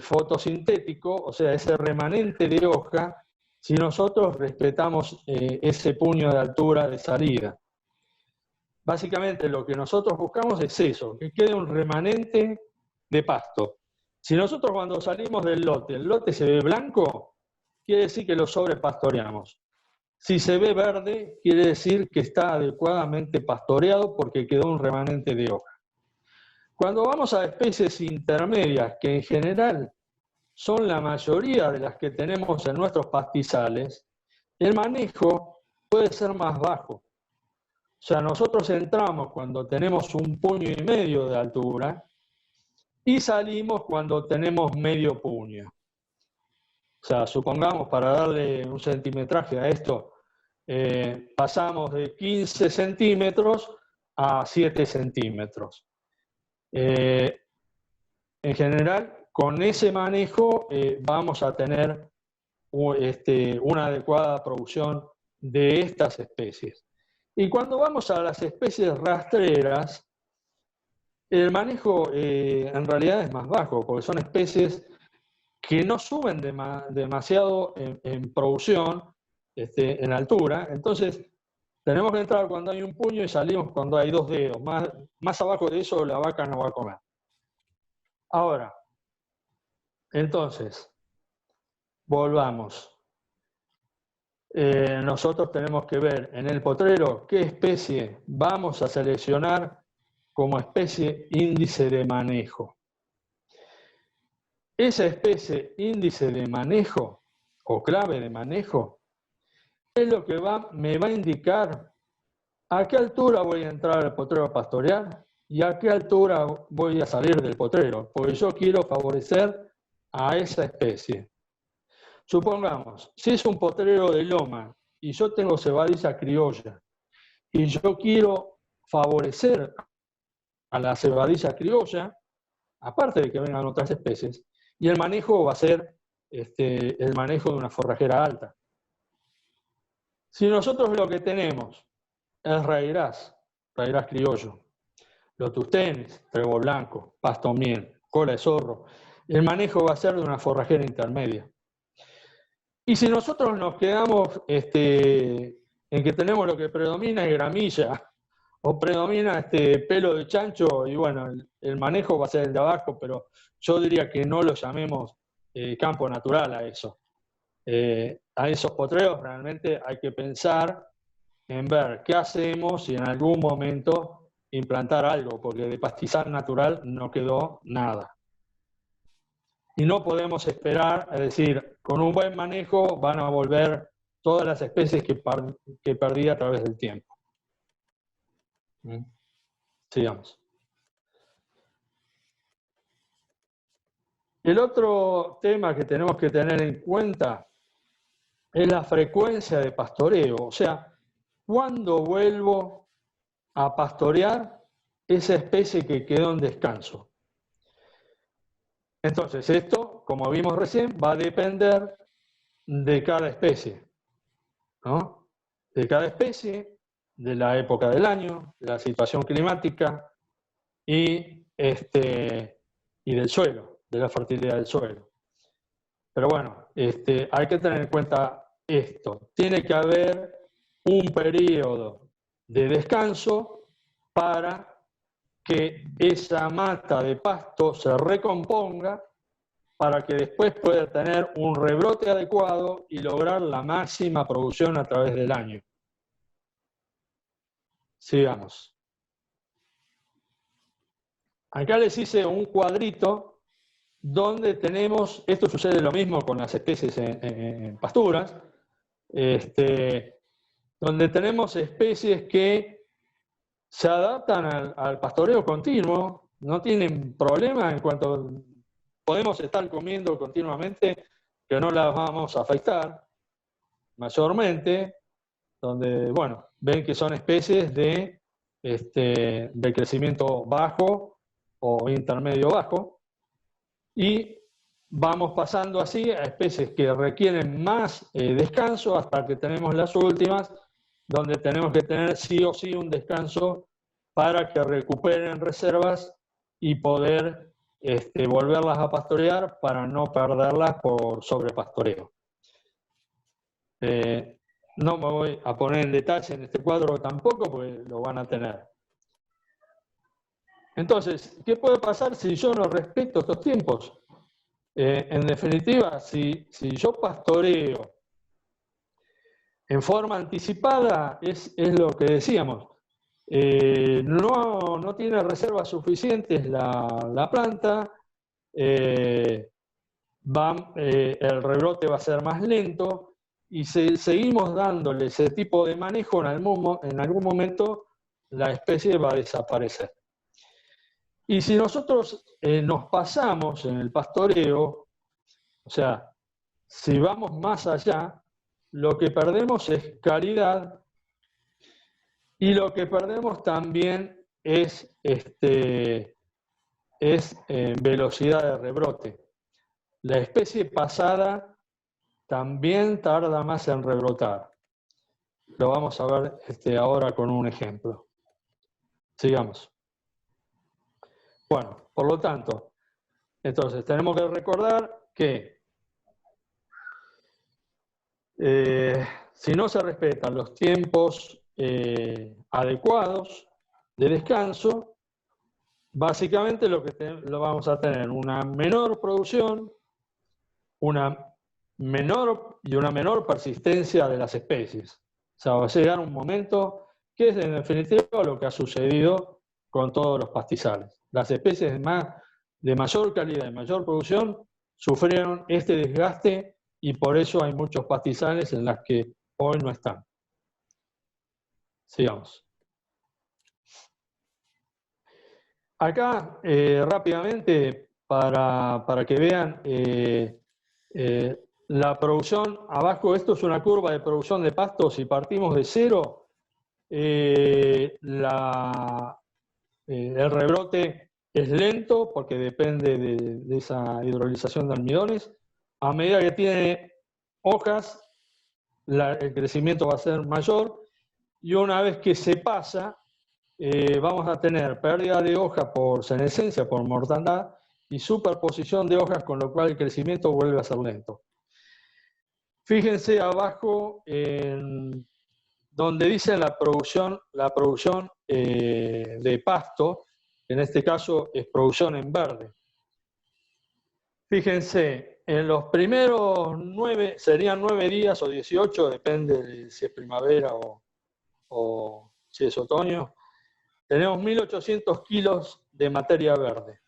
fotosintético, o sea, ese remanente de hoja, si nosotros respetamos ese puño de altura de salida. Básicamente lo que nosotros buscamos es eso, que quede un remanente de pasto. Si nosotros cuando salimos del lote, el lote se ve blanco, quiere decir que lo sobrepastoreamos. Si se ve verde, quiere decir que está adecuadamente pastoreado porque quedó un remanente de hoja. Cuando vamos a especies intermedias, que en general son la mayoría de las que tenemos en nuestros pastizales, el manejo puede ser más bajo. O sea, nosotros entramos cuando tenemos 1,5 puños de altura y salimos cuando tenemos medio puño. O sea, supongamos, para darle un centimetraje a esto, pasamos de 15 centímetros a 7 centímetros. En general, con ese manejo vamos a tener una adecuada producción de estas especies. Y cuando vamos a las especies rastreras, el manejo en realidad es más bajo, porque son especies que no suben demasiado en producción, en altura. Entonces, tenemos que entrar cuando hay 1 puño y salimos cuando hay 2 dedos. Más abajo de eso la vaca no va a comer. Ahora, entonces, volvamos. Nosotros tenemos que ver en el potrero qué especie vamos a seleccionar como especie índice de manejo. Esa especie índice de manejo o clave de manejo es lo que me va a indicar a qué altura voy a entrar al potrero a pastorear y a qué altura voy a salir del potrero, porque yo quiero favorecer a esa especie. Supongamos, si es un potrero de loma y yo tengo cebadilla criolla y yo quiero favorecer a la cebadilla criolla, aparte de que vengan otras especies, y el manejo va a ser el manejo de una forrajera alta. Si nosotros lo que tenemos es raigras criollo, lotustenes, trébol blanco, pasto miel, cola de zorro, el manejo va a ser de una forrajera intermedia. Y si nosotros nos quedamos en que tenemos lo que predomina es gramilla, o predomina pelo de chancho, y bueno, el manejo va a ser el de abajo, pero yo diría que no lo llamemos campo natural a eso. A esos potreros realmente hay que pensar en ver qué hacemos y en algún momento implantar algo, porque de pastizal natural no quedó nada. Y no podemos esperar, es decir, con un buen manejo van a volver todas las especies que perdí a través del tiempo. Sigamos. El otro tema que tenemos que tener en cuenta es la frecuencia de pastoreo, o sea, ¿cuándo vuelvo a pastorear esa especie que quedó en descanso? Entonces, esto, como vimos recién, va a depender de cada especie, ¿no? De cada especie, de la época del año, de la situación climática y del suelo, de la fertilidad del suelo. Pero bueno, hay que tener en cuenta esto. Tiene que haber un periodo de descanso para que esa mata de pasto se recomponga para que después pueda tener un rebrote adecuado y lograr la máxima producción a través del año. Sigamos. Acá les hice un cuadrito donde tenemos, esto sucede lo mismo con las especies en pasturas, donde tenemos especies que se adaptan al pastoreo continuo, no tienen problema en cuanto podemos estar comiendo continuamente, que no las vamos a afectar mayormente, donde, bueno, ven que son especies de crecimiento bajo o intermedio bajo, y vamos pasando así a especies que requieren más descanso hasta que tenemos las últimas, donde tenemos que tener sí o sí un descanso para que recuperen reservas y poder volverlas a pastorear para no perderlas por sobrepastoreo. No me voy a poner en detalle en este cuadro tampoco, porque lo van a tener. Entonces, ¿qué puede pasar si yo no respeto estos tiempos? En definitiva, si yo pastoreo en forma anticipada, es lo que decíamos. No tiene reservas suficientes la planta, el rebrote va a ser más lento, y si seguimos dándole ese tipo de manejo, en algún momento la especie va a desaparecer. Y si nosotros nos pasamos en el pastoreo, o sea, si vamos más allá, lo que perdemos es calidad y lo que perdemos también es velocidad de rebrote. La especie pasada también tarda más en rebrotar. Lo vamos a ver ahora con un ejemplo. Sigamos. Bueno, por lo tanto, entonces tenemos que recordar que si no se respetan los tiempos adecuados de descanso, básicamente lo vamos a tener una menor producción, una menor persistencia de las especies. O sea, va a llegar un momento que es en definitiva lo que ha sucedido con todos los pastizales. Las especies de mayor calidad y mayor producción sufrieron este desgaste y por eso hay muchos pastizales en las que hoy no están. Sigamos. Acá, rápidamente, para que vean la producción, abajo esto es una curva de producción de pasto. Si partimos de cero, el rebrote es lento porque depende de esa hidrolización de almidones. A medida que tiene hojas, el crecimiento va a ser mayor, y una vez que se pasa, vamos a tener pérdida de hoja por senescencia, por mortandad, y superposición de hojas, con lo cual el crecimiento vuelve a ser lento. Fíjense abajo donde dice la producción de pasto, en este caso es producción en verde. Fíjense, en los primeros 9, serían 9 días o 18, depende de si es primavera o si es otoño, tenemos 1.800 kilos de materia verde.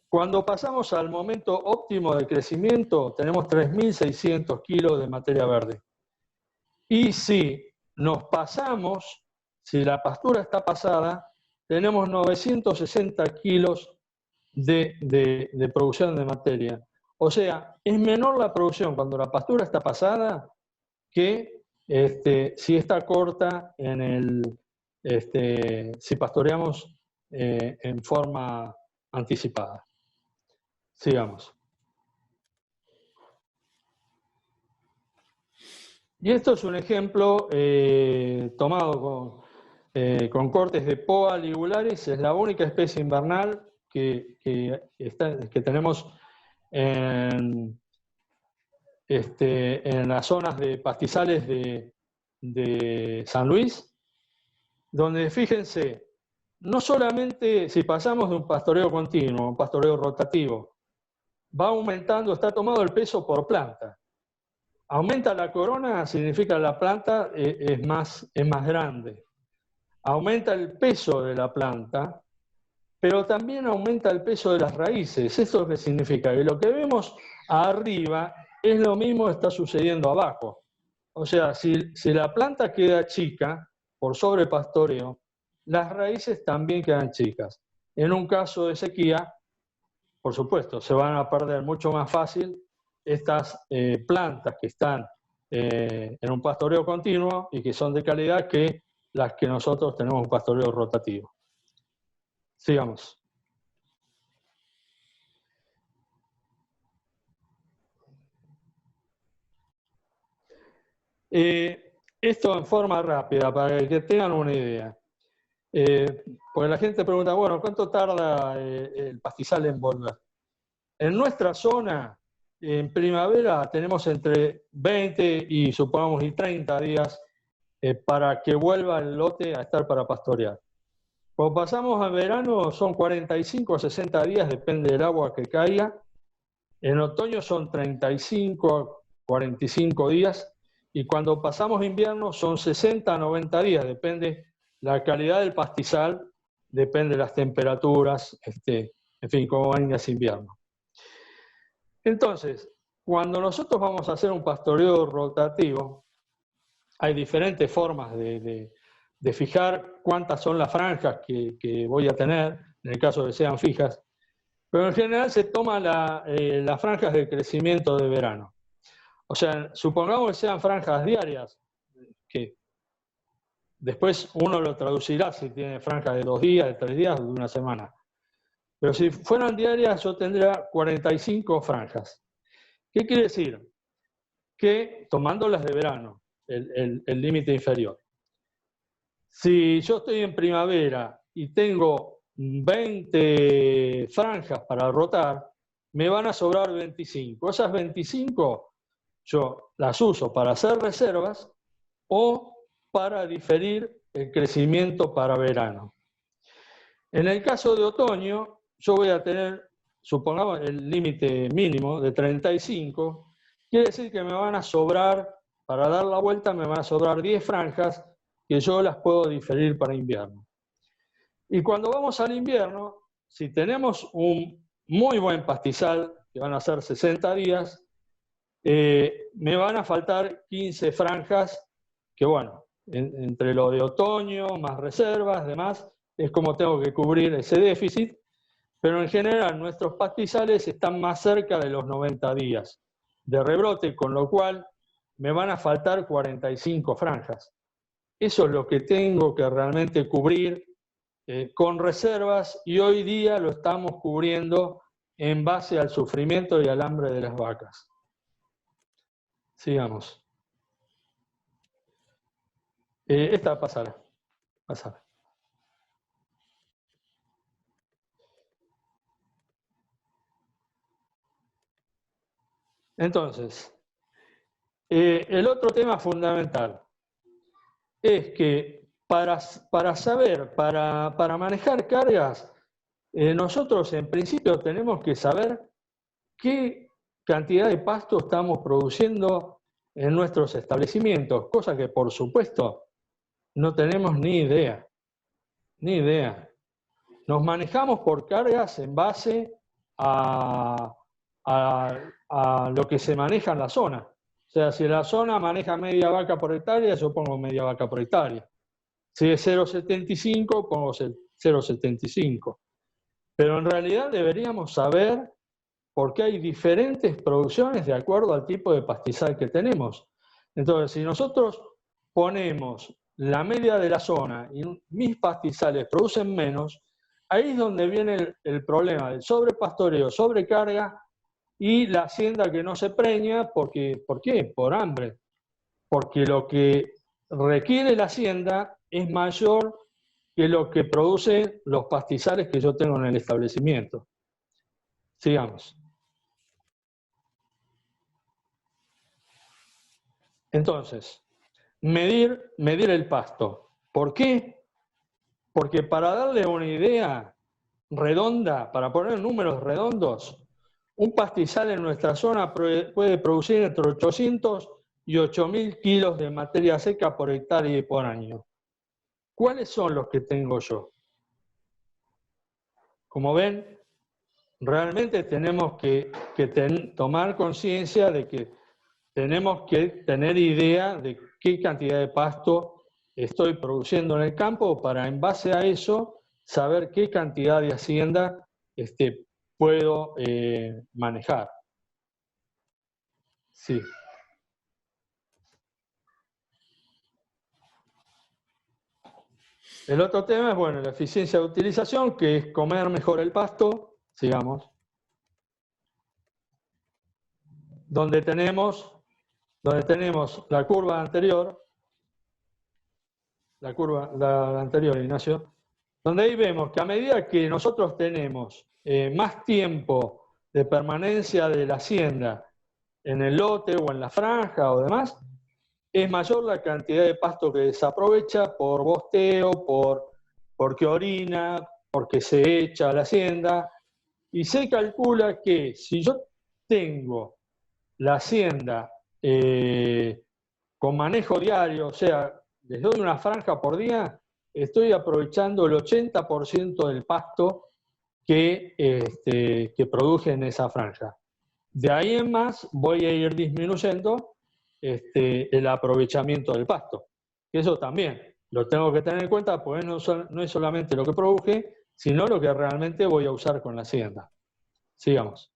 Cuando pasamos al momento óptimo de crecimiento, tenemos 3.600 kilos de materia verde. Y si nos pasamos, si la pastura está pasada, tenemos 960 kilos de producción de materia. O sea, es menor la producción cuando la pastura está pasada que si está corta si pastoreamos en forma anticipada. Sigamos. Y esto es un ejemplo tomado con cortes de Poa ligularis. Es la única especie invernal que tenemos en las zonas de pastizales de San Luis, donde fíjense, no solamente si pasamos de un pastoreo continuo a un pastoreo rotativo, va aumentando, está tomado el peso por planta. Aumenta la corona, significa que la planta es más grande. Aumenta el peso de la planta, pero también aumenta el peso de las raíces. ¿Esto es lo que significa? Que lo que vemos arriba es lo mismo que está sucediendo abajo. O sea, si la planta queda chica por sobrepastoreo, las raíces también quedan chicas. En un caso de sequía, por supuesto, se van a perder mucho más fácil estas plantas que están en un pastoreo continuo y que son de calidad que las que nosotros tenemos un pastoreo rotativo. Sigamos. Esto en forma rápida, para que tengan una idea. Porque la gente pregunta, bueno, ¿cuánto tarda el pastizal en volver? En nuestra zona, en primavera, tenemos entre 20 y supongamos y 30 días para que vuelva el lote a estar para pastorear. Cuando pasamos a verano son 45 o 60 días, depende del agua que caiga. En otoño son 35 a 45 días. Y cuando pasamos invierno son 60 a 90 días, depende la calidad del pastizal, depende de las temperaturas, en fin, cómo venga ese invierno. Entonces, cuando nosotros vamos a hacer un pastoreo rotativo, hay diferentes formas de fijar cuántas son las franjas que voy a tener, en el caso de que sean fijas, pero en general se toman las franjas de crecimiento de verano. O sea, supongamos que sean franjas diarias, que después uno lo traducirá si tiene franjas de 2 días, de 3 días, de una semana. Pero si fueran diarias, yo tendría 45 franjas. ¿Qué quiere decir? Que tomando las de verano, el límite inferior. Si yo estoy en primavera y tengo 20 franjas para rotar, me van a sobrar 25. Esas 25 yo las uso para hacer reservas o para diferir el crecimiento para verano. En el caso de otoño, yo voy a tener, supongamos, el límite mínimo de 35, quiere decir que me van a sobrar, para dar la vuelta, me van a sobrar 10 franjas que yo las puedo diferir para invierno. Y cuando vamos al invierno, si tenemos un muy buen pastizal, que van a ser 60 días, me van a faltar 15 franjas, que bueno, entre lo de otoño, más reservas, demás, es como tengo que cubrir ese déficit, pero en general nuestros pastizales están más cerca de los 90 días de rebrote, con lo cual me van a faltar 45 franjas. Eso es lo que tengo que realmente cubrir con reservas, y hoy día lo estamos cubriendo en base al sufrimiento y al hambre de las vacas. Sigamos. Esta pasará. Entonces, el otro tema fundamental es que para saber, para manejar cargas, nosotros en principio tenemos que saber qué cantidad de pasto estamos produciendo en nuestros establecimientos, cosa que por supuesto no tenemos ni idea. Ni idea. Nos manejamos por cargas en base a lo que se maneja en la zona. O sea, si la zona maneja media vaca por hectárea, yo pongo media vaca por hectárea. Si es 0,75, pongo 0,75. Pero en realidad deberíamos saber por qué hay diferentes producciones de acuerdo al tipo de pastizal que tenemos. Entonces, si nosotros ponemos la media de la zona y mis pastizales producen menos, ahí es donde viene el problema del sobrepastoreo, sobrecarga y la hacienda que no se preña. Porque, ¿por qué? Por hambre. Porque lo que requiere la hacienda es mayor que lo que producen los pastizales que yo tengo en el establecimiento. Sigamos. Entonces, medir el pasto. ¿Por qué? Porque para darle una idea redonda, para poner números redondos, un pastizal en nuestra zona puede producir entre 800 y 8.000 kilos de materia seca por hectárea y por año. ¿Cuáles son los que tengo yo? Como ven, realmente tenemos que tomar conciencia de que tenemos que tener idea de qué cantidad de pasto estoy produciendo en el campo para, en base a eso, saber qué cantidad de hacienda puedo manejar. Sí. El otro tema es, bueno, la eficiencia de utilización, que es comer mejor el pasto, sigamos, donde tenemos la curva anterior, la anterior, Ignacio, donde ahí vemos que a medida que nosotros tenemos más tiempo de permanencia de la hacienda en el lote o en la franja o demás, es mayor la cantidad de pasto que desaprovecha por bosteo, porque orina, porque se echa a la hacienda, y se calcula que si yo tengo la hacienda con manejo diario, o sea, les doy una franja por día, estoy aprovechando el 80% del pasto que produje en esa franja. De ahí en más voy a ir disminuyendo el aprovechamiento del pasto. Eso también lo tengo que tener en cuenta, porque no es solamente lo que produje, sino lo que realmente voy a usar con la hacienda. Sigamos.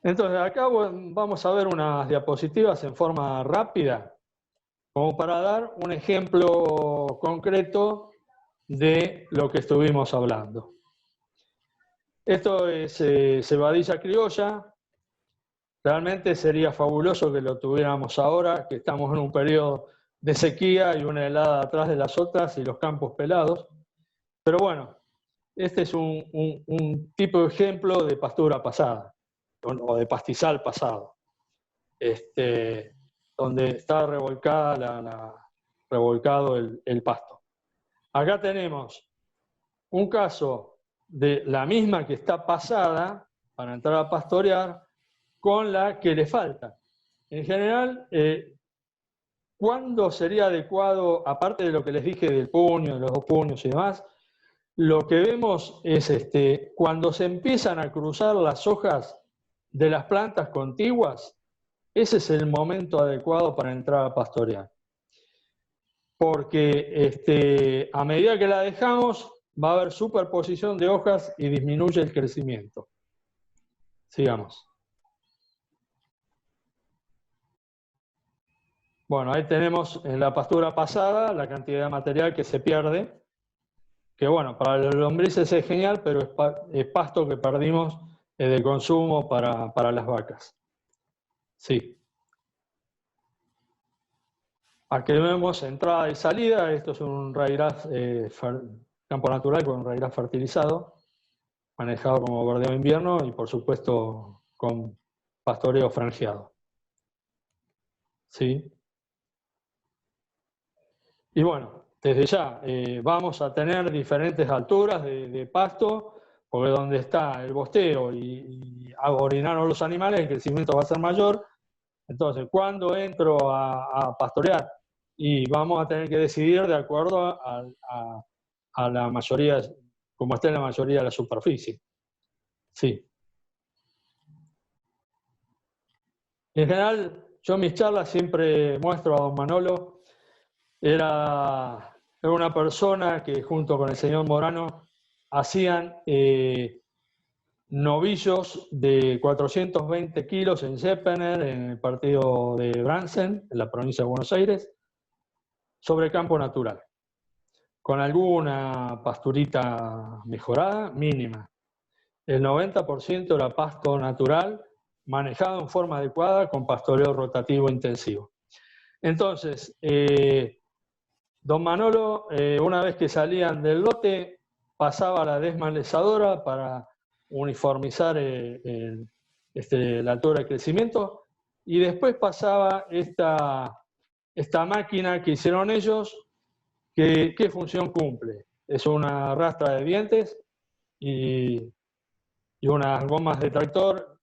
Entonces, acá vamos a ver unas diapositivas en forma rápida, como para dar un ejemplo concreto de lo que estuvimos hablando. Esto es cebadilla criolla. Realmente sería fabuloso que lo tuviéramos ahora, que estamos en un periodo de sequía y una helada atrás de las otras y los campos pelados. Pero bueno, este es un tipo de ejemplo de pastura pasada, o de pastizal pasado, donde está revolcado el pasto. Acá tenemos un caso de la misma que está pasada para entrar a pastorear con la que le falta. En general, ¿cuándo sería adecuado, aparte de lo que les dije del puño, de los 2 puños y demás? Lo que vemos es cuando se empiezan a cruzar las hojas de las plantas contiguas, ese es el momento adecuado para entrar a pastorear. Porque a medida que la dejamos, va a haber superposición de hojas y disminuye el crecimiento. Sigamos. Bueno, ahí tenemos en la pastura pasada la cantidad de material que se pierde, que bueno, para los lombrices es genial, pero es pasto que perdimos de consumo para las vacas. Sí. Aquí vemos entrada y salida. Esto es un raigras, campo natural con un raigras fertilizado, manejado como verdeo invierno y por supuesto con pastoreo franjeado. ¿Sí? Y bueno, desde ya vamos a tener diferentes alturas de pasto, porque donde está el bosteo y orinaron los animales, el crecimiento va a ser mayor. Entonces, ¿cuándo entro a pastorear? Y vamos a tener que decidir de acuerdo a la mayoría, como está en la mayoría de la superficie. Sí. En general, yo en mis charlas siempre muestro a don Manolo, era era una persona que junto con el señor Morano hacían novillos de 420 kilos en Seppener, en el partido de Bransen, en la provincia de Buenos Aires, sobre campo natural, con alguna pasturita mejorada, mínima. El 90% era pasto natural, manejado en forma adecuada, con pastoreo rotativo intensivo. Entonces, don Manolo, una vez que salían del lote, pasaba a la desmalezadora para uniformizar la altura de crecimiento, y después pasaba esta máquina que hicieron ellos, que ¿qué función cumple? Es una rastra de dientes y unas gomas de tractor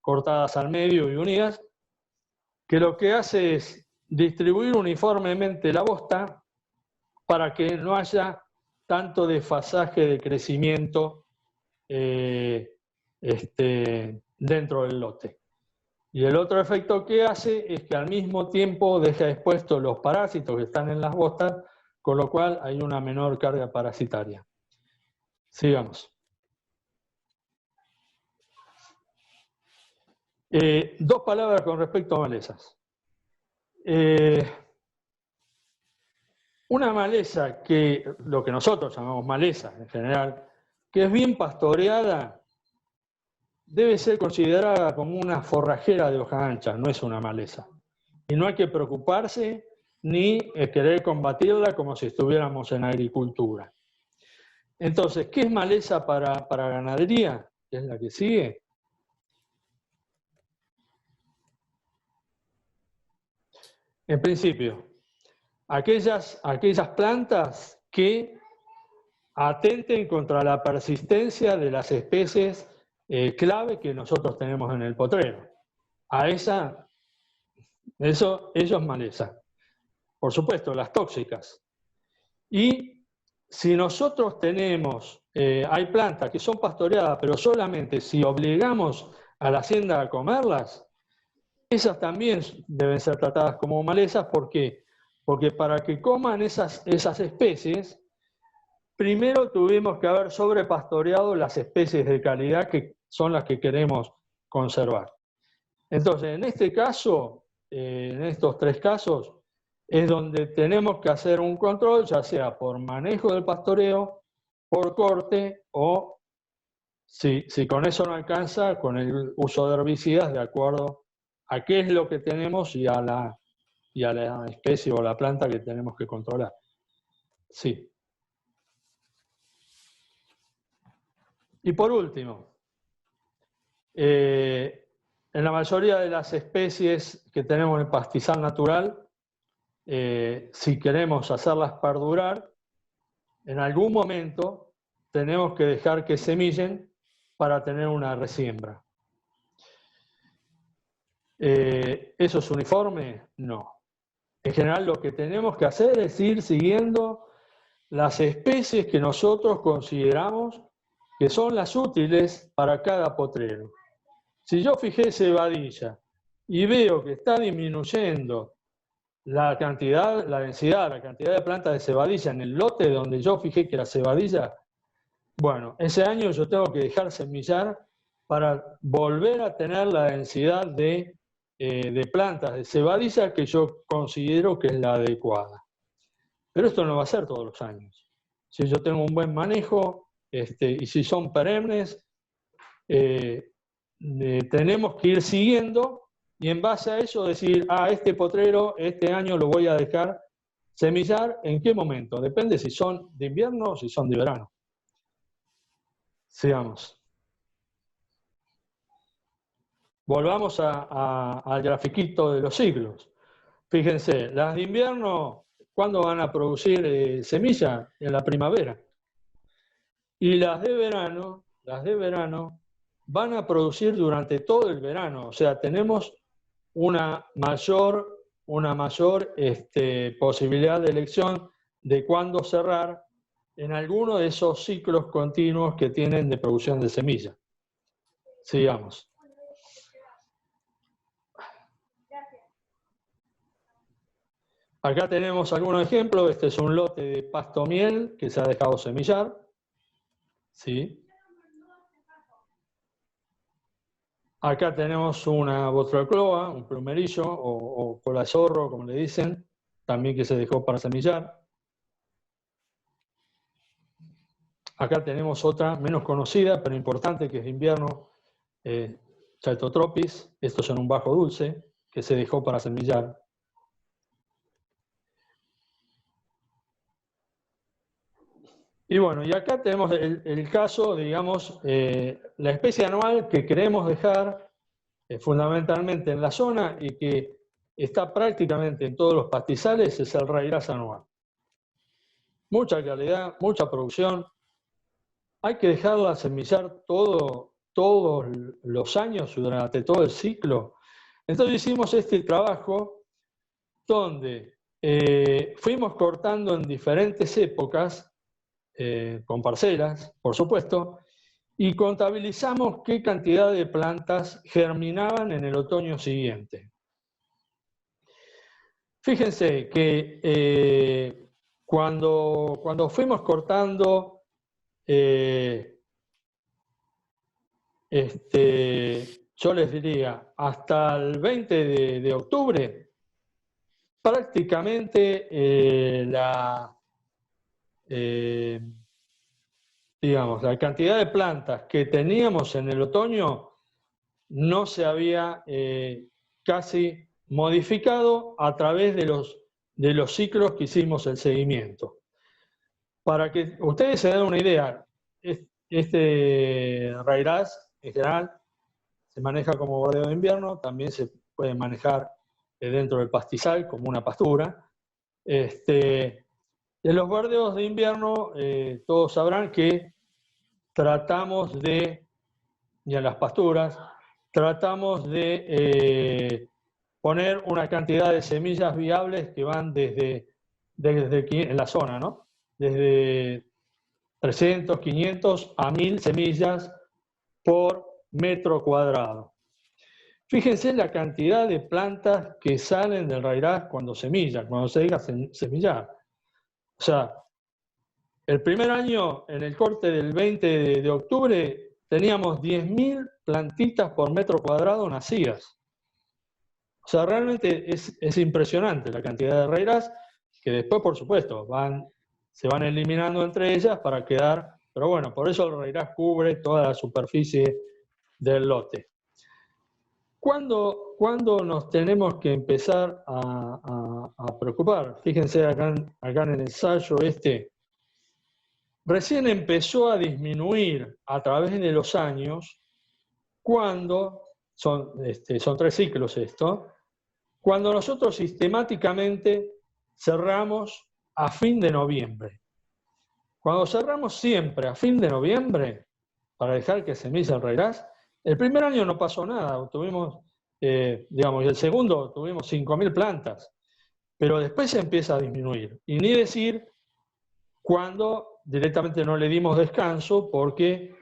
cortadas al medio y unidas, que lo que hace es distribuir uniformemente la bosta para que no haya tanto desfasaje de crecimiento dentro del lote. Y el otro efecto que hace es que al mismo tiempo deja expuestos los parásitos que están en las bostas, con lo cual hay una menor carga parasitaria. Sigamos. Dos palabras con respecto a malezas. Una maleza que, lo que nosotros llamamos maleza en general, que es bien pastoreada, debe ser considerada como una forrajera de hoja ancha, no es una maleza. Y no hay que preocuparse ni querer combatirla como si estuviéramos en agricultura. Entonces, ¿qué es maleza para ganadería? Que es la que sigue. En principio, aquellas plantas que atenten contra la persistencia de las especies clave que nosotros tenemos en el potrero. Eso es maleza. Por supuesto, las tóxicas. Y si nosotros tenemos, hay plantas que son pastoreadas, pero solamente si obligamos a la hacienda a comerlas, esas también deben ser tratadas como malezas. ¿Por qué? Porque para que coman esas especies, primero tuvimos que haber sobrepastoreado las especies de calidad que son las que queremos conservar. Entonces, en este caso, en estos tres casos, es donde tenemos que hacer un control, ya sea por manejo del pastoreo, por corte, o si con eso no alcanza, con el uso de herbicidas de acuerdo a qué es lo que tenemos y a la especie o la planta que tenemos que controlar. Sí. Y por último, en la mayoría de las especies que tenemos en el pastizal natural, si queremos hacerlas perdurar, en algún momento tenemos que dejar que semillen para tener una resiembra. ¿Eso es uniforme? No. En general lo que tenemos que hacer es ir siguiendo las especies que nosotros consideramos que son las útiles para cada potrero. Si yo fijé cebadilla y veo que está disminuyendo la densidad, la cantidad de plantas de cebadilla en el lote donde yo fijé que era cebadilla, bueno, ese año yo tengo que dejar semillar para volver a tener la densidad de plantas de cebadilla que yo considero que es la adecuada. Pero esto no va a ser todos los años. Si yo tengo un buen manejo y si son perennes, tenemos que ir siguiendo y en base a eso decir, este potrero este año lo voy a dejar semillar. ¿En qué momento? Depende si son de invierno o si son de verano. Sigamos. Volvamos al grafiquito de los ciclos. Fíjense, las de invierno, ¿cuándo van a producir semilla? En la primavera. Y las de verano van a producir durante todo el verano. O sea, tenemos una mayor posibilidad de elección de cuándo cerrar en alguno de esos ciclos continuos que tienen de producción de semilla. Sigamos. Acá tenemos algunos ejemplos. Este es un lote de pasto miel que se ha dejado semillar. ¿Sí? Acá tenemos una botrocloa, un plumerillo o cola zorro, como le dicen, también que se dejó para semillar. Acá tenemos otra menos conocida, pero importante, que es de invierno, Chaetotropis. Esto es en un bajo dulce, que se dejó para semillar. Y bueno, y acá tenemos el caso, digamos, la especie anual que queremos dejar fundamentalmente en la zona y que está prácticamente en todos los pastizales, es el raigras anual. Mucha calidad, mucha producción. Hay que dejarla semillar todos los años, durante todo el ciclo. Entonces hicimos este trabajo donde fuimos cortando en diferentes épocas, con parcelas, por supuesto, y contabilizamos qué cantidad de plantas germinaban en el otoño siguiente. Fíjense que cuando fuimos cortando yo les diría, hasta el 20 de octubre, prácticamente digamos, la cantidad de plantas que teníamos en el otoño no se había casi modificado a través de los ciclos que hicimos el seguimiento. Para que ustedes se den una idea, este raigras en general se maneja como bordeo de invierno, también se puede manejar dentro del pastizal como una pastura. En los bordeos de invierno, todos sabrán que tratamos de, y en las pasturas, tratamos de poner una cantidad de semillas viables que van desde en la zona, ¿no? Desde 300, 500 a 1000 semillas por metro cuadrado. Fíjense la cantidad de plantas que salen del raigras cuando semillan, cuando se deja semillar. O sea, el primer año, en el corte del 20 de octubre, teníamos 10.000 plantitas por metro cuadrado nacidas. O sea, realmente es impresionante la cantidad de raigras, que después, por supuesto, se van eliminando entre ellas para quedar, pero bueno, por eso el raigras cubre toda la superficie del lote. ¿Cuándo nos tenemos que empezar a preocupar? Fíjense acá en el ensayo recién empezó a disminuir a través de los años cuando, son 3 ciclos esto, cuando nosotros sistemáticamente cerramos a fin de noviembre. Cuando cerramos siempre a fin de noviembre, para dejar que semilla el raigras, el primer año no pasó nada, tuvimos, digamos, y el segundo tuvimos 5.000 plantas, pero después se empieza a disminuir. Y ni decir cuando directamente no le dimos descanso porque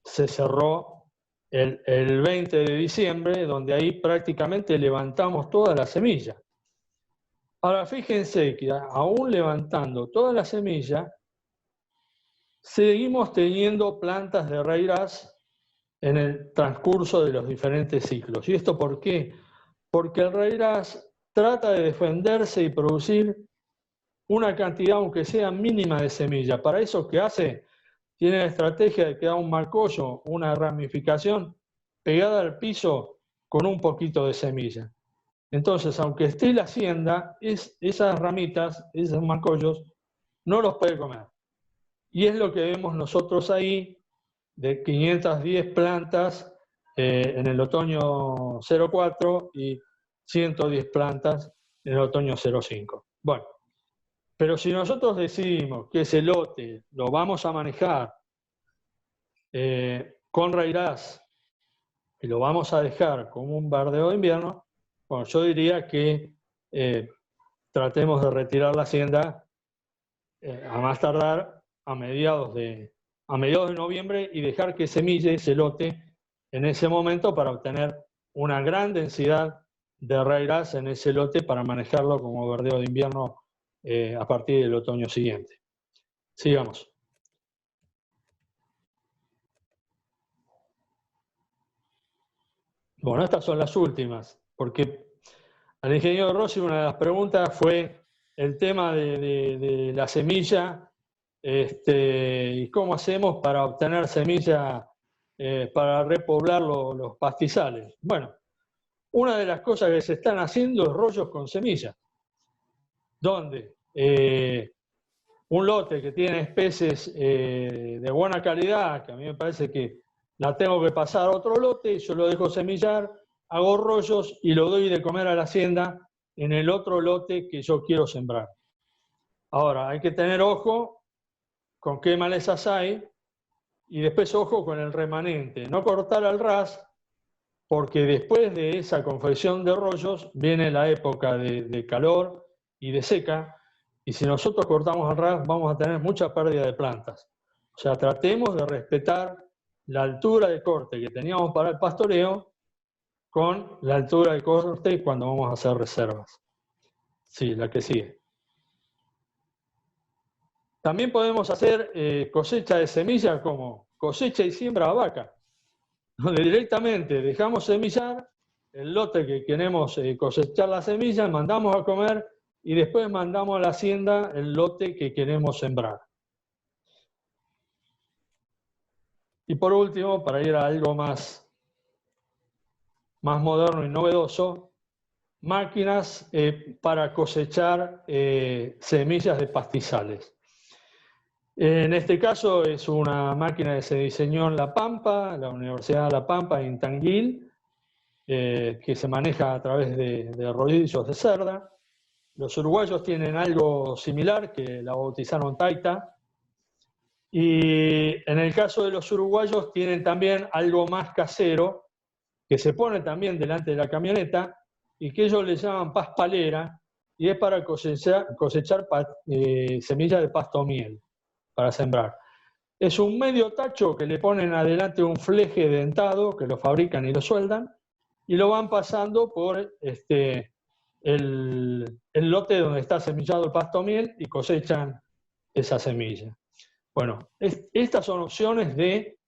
se cerró el 20 de diciembre, donde ahí prácticamente levantamos toda la semilla. Ahora fíjense que aún levantando toda la semilla, seguimos teniendo plantas de raigras en el transcurso de los diferentes ciclos. ¿Y esto por qué? Porque el raigras trata de defenderse y producir una cantidad, aunque sea mínima, de semilla. Para eso, ¿qué hace? Tiene la estrategia de crear un marcollo, una ramificación pegada al piso con un poquito de semilla. Entonces, aunque esté la hacienda, esas ramitas, esos marcollos, no los puede comer. Y es lo que vemos nosotros ahí, de 510 plantas en el otoño 04 y 110 plantas en el otoño 05. Bueno, pero si nosotros decidimos que ese lote lo vamos a manejar con raigras y lo vamos a dejar como un bardeo de invierno, bueno, yo diría que tratemos de retirar la hacienda a más tardar a mediados de noviembre y dejar que semille ese lote en ese momento para obtener una gran densidad de raíz en ese lote para manejarlo como verdeo de invierno a partir del otoño siguiente. Sigamos. Bueno, estas son las últimas, porque al ingeniero Rossi una de las preguntas fue el tema de la semilla y cómo hacemos para obtener semilla para repoblar los pastizales. Bueno, una de las cosas que se están haciendo es rollos con semilla, donde un lote que tiene especies de buena calidad, que a mí me parece que la tengo que pasar a otro lote, yo lo dejo semillar, hago rollos y lo doy de comer a la hacienda en el otro lote que yo quiero sembrar. Ahora, hay que tener ojo con qué malezas hay y después ojo con el remanente. No cortar al ras, porque después de esa confección de rollos viene la época de calor y de seca, y si nosotros cortamos al ras vamos a tener mucha pérdida de plantas. O sea, tratemos de respetar la altura de corte que teníamos para el pastoreo con la altura de corte cuando vamos a hacer reservas. Sí, la que sigue. También podemos hacer cosecha de semilla como cosecha y siembra a vaca, donde directamente dejamos semillar el lote que queremos cosechar la semilla, mandamos a comer y después mandamos a la hacienda el lote que queremos sembrar. Y por último, para ir a algo más moderno y novedoso, máquinas para cosechar semillas de pastizales. En este caso es una máquina que se diseñó en La Pampa, la Universidad de La Pampa, en Tanguil, que se maneja a través de rodillos de cerda. Los uruguayos tienen algo similar, que la bautizaron Taita. Y en el caso de los uruguayos tienen también algo más casero, que se pone también delante de la camioneta y que ellos le llaman paspalera, y es para cosechar semillas de pasto miel, para sembrar. Es un medio tacho que le ponen adelante un fleje dentado, que lo fabrican y lo sueldan, y lo van pasando por el lote donde está semillado el pasto miel y cosechan esa semilla. Bueno, estas son opciones de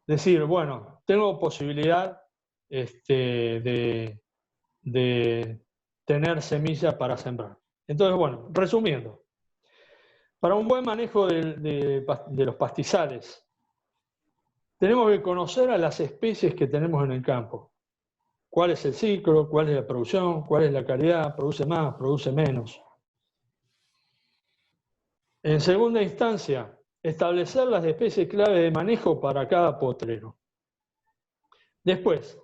decir, bueno, tengo posibilidad de tener semilla para sembrar. Entonces, bueno, resumiendo, para un buen manejo de los pastizales, tenemos que conocer a las especies que tenemos en el campo. ¿Cuál es el ciclo? ¿Cuál es la producción? ¿Cuál es la calidad? ¿Produce más? ¿Produce menos? En segunda instancia, establecer las especies clave de manejo para cada potrero. Después,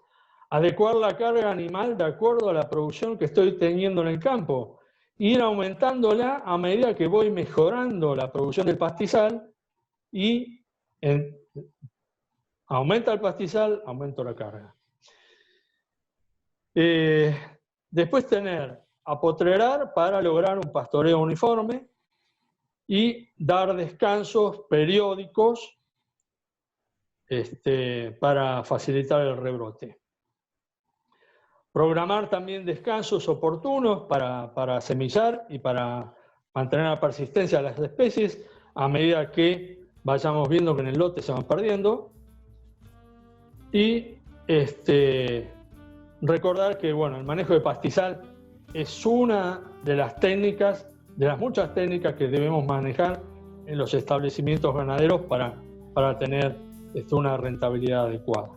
adecuar la carga animal de acuerdo a la producción que estoy teniendo en el campo, ir aumentándola a medida que voy mejorando la producción del pastizal y aumenta el pastizal, aumento la carga. Después apotrerar para lograr un pastoreo uniforme y dar descansos periódicos para facilitar el rebrote. Programar también descansos oportunos para semillar y para mantener la persistencia de las especies a medida que vayamos viendo que en el lote se van perdiendo. Y recordar que bueno, el manejo de pastizal es una de las técnicas, de las muchas técnicas que debemos manejar en los establecimientos ganaderos para tener una rentabilidad adecuada.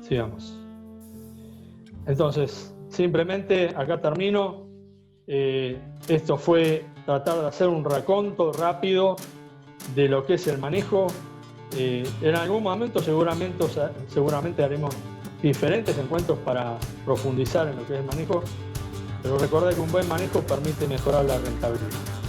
Sigamos. Entonces, simplemente acá termino. Esto fue tratar de hacer un raconto rápido de lo que es el manejo. En algún momento seguramente haremos diferentes encuentros para profundizar en lo que es el manejo, pero recordad que un buen manejo permite mejorar la rentabilidad.